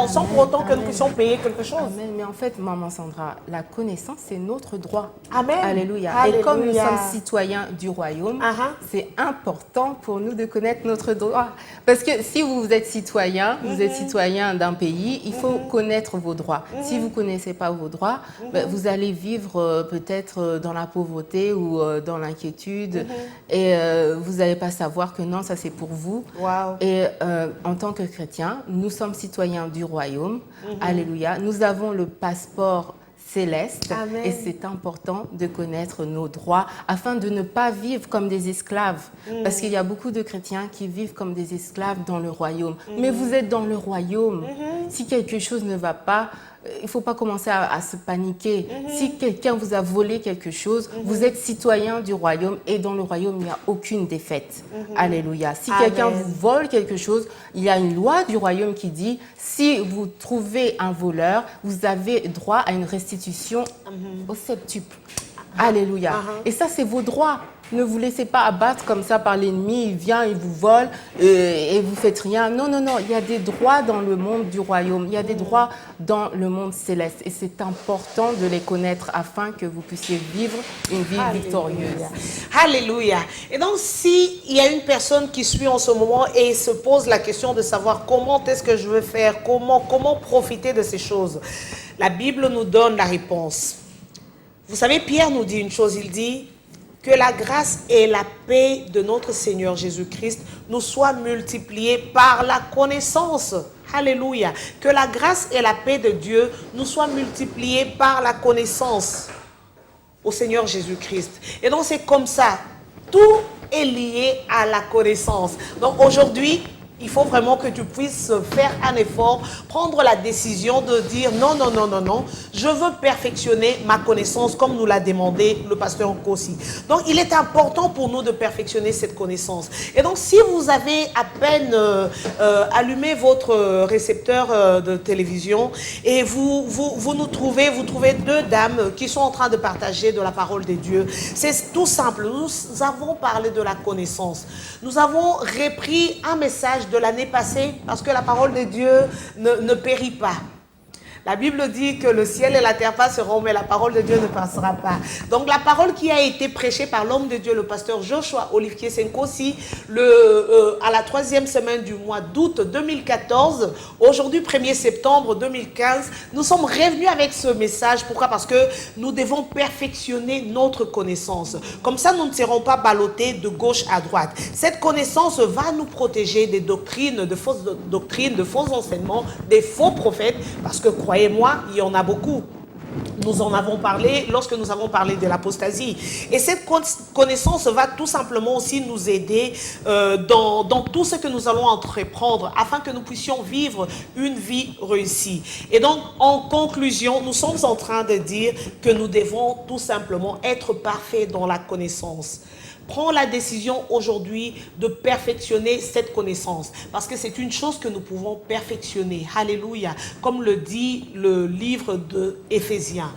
sans pour autant que nous puissions payer quelque chose. Amen. Mais en fait, Maman Sandra, la connaissance, c'est notre droit. Amen. Alléluia. Alléluia. Et comme nous sommes citoyens du royaume, c'est important pour nous de connaître notre droit. Parce que si vous êtes citoyen, vous êtes citoyen d'un pays, il faut connaître vos droits. Si vous ne connaissez pas vos droits, vous allez vivre peut-être dans la pauvreté ou dans l'inquiétude. Et vous n'allez pas savoir que non, ça c'est pour vous. Wow. Et en tant que chrétiens, nous sommes citoyens du royaume. Alléluia. Nous avons le passeport céleste. Amen. Et c'est important de connaître nos droits afin de ne pas vivre comme des esclaves. Parce qu'il y a beaucoup de chrétiens qui vivent comme des esclaves dans le royaume. Mais vous êtes dans le royaume. Si quelque chose ne va pas, il ne faut pas commencer à se paniquer. Si quelqu'un vous a volé quelque chose, vous êtes citoyen du royaume et dans le royaume, il n'y a aucune défaite. Alléluia. Si quelqu'un vous vole quelque chose, il y a une loi du royaume qui dit, si vous trouvez un voleur, vous avez droit à une restitution au septuple. Alléluia. Et ça, c'est vos droits. Ne vous laissez pas abattre comme ça par l'ennemi. Il vient, il vous vole et vous faites rien. Non, non, non. Il y a des droits dans le monde du royaume. Il y a des droits dans le monde céleste. Et c'est important de les connaître afin que vous puissiez vivre une vie victorieuse. Alléluia. Et donc, s'il y a une personne qui suit en ce moment et se pose la question de savoir comment est-ce que je veux faire, comment profiter de ces choses, la Bible nous donne la réponse. Vous savez, Pierre nous dit une chose, il dit que la grâce et la paix de notre Seigneur Jésus-Christ nous soient multipliées par la connaissance. Alléluia. Que la grâce et la paix de Dieu nous soient multipliées par la connaissance au Seigneur Jésus-Christ. Et donc c'est comme ça. Tout est lié à la connaissance. Donc aujourd'hui, il faut vraiment que tu puisses faire un effort, prendre la décision de dire non, non, non, non, non, je veux perfectionner ma connaissance comme nous l'a demandé le pasteur Nkosi. Donc, il est important pour nous de perfectionner cette connaissance. Et donc, si vous avez à peine allumé votre récepteur de télévision et vous trouvez deux dames qui sont en train de partager de la parole de Dieu, c'est tout simple. Nous avons parlé de la connaissance. Nous avons repris un message de l'année passée, parce que la parole de Dieu ne périt pas. La Bible dit que le ciel et la terre passeront, mais la parole de Dieu ne passera pas. Donc la parole qui a été prêchée par l'homme de Dieu, le pasteur Joshua Olivier Nkosi, à la 3e semaine du mois d'août 2014, aujourd'hui 1er septembre 2015, nous sommes revenus avec ce message. Pourquoi? Parce que nous devons perfectionner notre connaissance. Comme ça, nous ne serons pas ballottés de gauche à droite. Cette connaissance va nous protéger des doctrines, de faux enseignements, des faux prophètes, parce que croyez-moi, il y en a beaucoup. Nous en avons parlé lorsque nous avons parlé de l'apostasie. Et cette connaissance va tout simplement aussi nous aider dans tout ce que nous allons entreprendre afin que nous puissions vivre une vie réussie. Et donc, en conclusion, nous sommes en train de dire que nous devons tout simplement être parfaits dans la connaissance. Prends la décision aujourd'hui de perfectionner cette connaissance parce que c'est une chose que nous pouvons perfectionner. Alléluia. Comme le dit le livre de Éphésiens.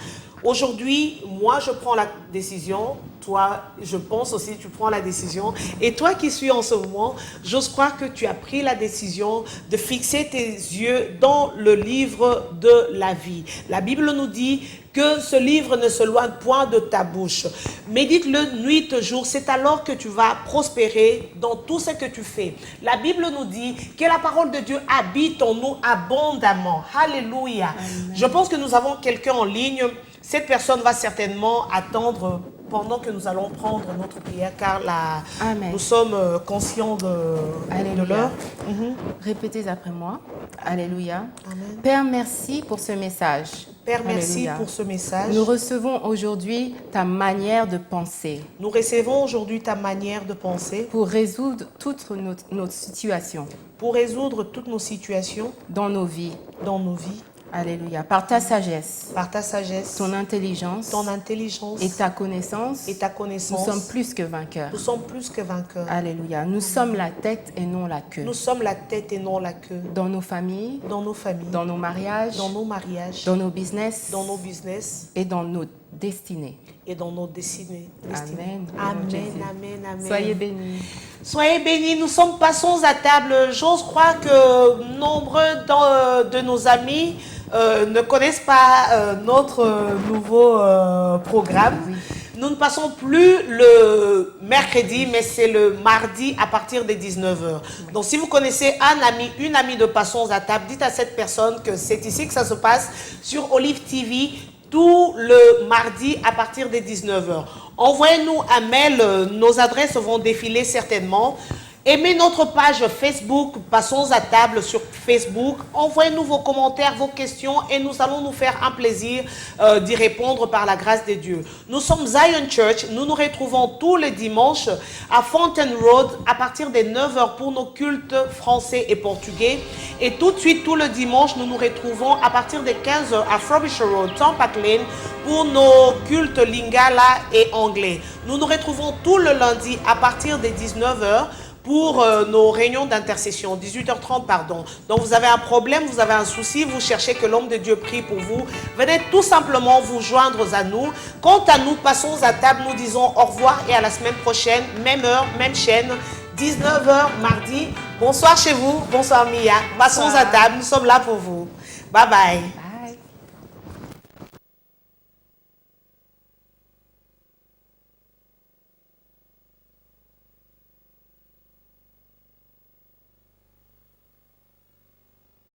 Aujourd'hui, moi, je prends la décision. Toi, je pense aussi, tu prends la décision. Et toi qui suis en ce moment, j'ose croire que tu as pris la décision de fixer tes yeux dans le livre de la vie. La Bible nous dit que ce livre ne se loigne point de ta bouche. Médite-le nuit et jour, c'est alors que tu vas prospérer dans tout ce que tu fais. La Bible nous dit que la parole de Dieu habite en nous abondamment. Alléluia. Amen. Je pense que nous avons quelqu'un en ligne. Cette personne va certainement attendre pendant que nous allons prendre notre prière, car nous sommes conscients de l'heure. Répétez après moi. Alléluia. Amen. Père, merci pour ce message. Père, merci pour ce message. Nous recevons aujourd'hui ta manière de penser. Nous recevons aujourd'hui ta manière de penser. Pour résoudre toutes nos situations. Pour résoudre toutes nos situations. Dans nos vies. Dans nos vies. Alléluia. Par ta sagesse. Par ta sagesse. Ton intelligence. Ton intelligence. Et ta connaissance. Et ta connaissance. Nous sommes plus que vainqueurs. Nous sommes plus que vainqueurs. Alléluia. Nous sommes la tête et non la queue. Nous sommes la tête et non la queue. Dans nos familles. Dans nos familles. Dans nos mariages. Dans nos mariages. Dans nos business. Dans nos business. Et dans nos destinées. Et dans nos destinées. Amen. Amen, amen, amen. Soyez bénis. Soyez bénis. Nous sommes passons à table. J'ose croire que nombreux de nos amis ne connaissent pas notre nouveau programme. Oui. Nous ne passons plus le mercredi, mais c'est le mardi à partir des 19h. Donc si vous connaissez un ami, une amie de Passons à table, dites à cette personne que c'est ici que ça se passe sur Olive TV, tout le mardi à partir des 19h. Envoyez-nous un mail, nos adresses vont défiler certainement. Aimez notre page Facebook, Passons à table sur Facebook. Envoyez-nous vos commentaires, vos questions et nous allons nous faire un plaisir d'y répondre par la grâce de Dieu. Nous sommes Zion Church. Nous nous retrouvons tous les dimanches à Fountain Road à partir des 9h pour nos cultes français et portugais. Et tout de suite, tout le dimanche, nous nous retrouvons à partir des 15h à Frobisher Road, Tampa Lane pour nos cultes lingala et anglais. Nous nous retrouvons tout le lundi à partir des 19h pour nos réunions d'intercession, 18h30, pardon. Donc, vous avez un problème, vous avez un souci, vous cherchez que l'homme de Dieu prie pour vous. Venez tout simplement vous joindre à nous. Quant à nous, passons à table, nous disons au revoir et à la semaine prochaine, même heure, même chaîne, 19h mardi. Bonsoir chez vous, bonsoir Mia. Passons à table, nous sommes là pour vous. Bye bye.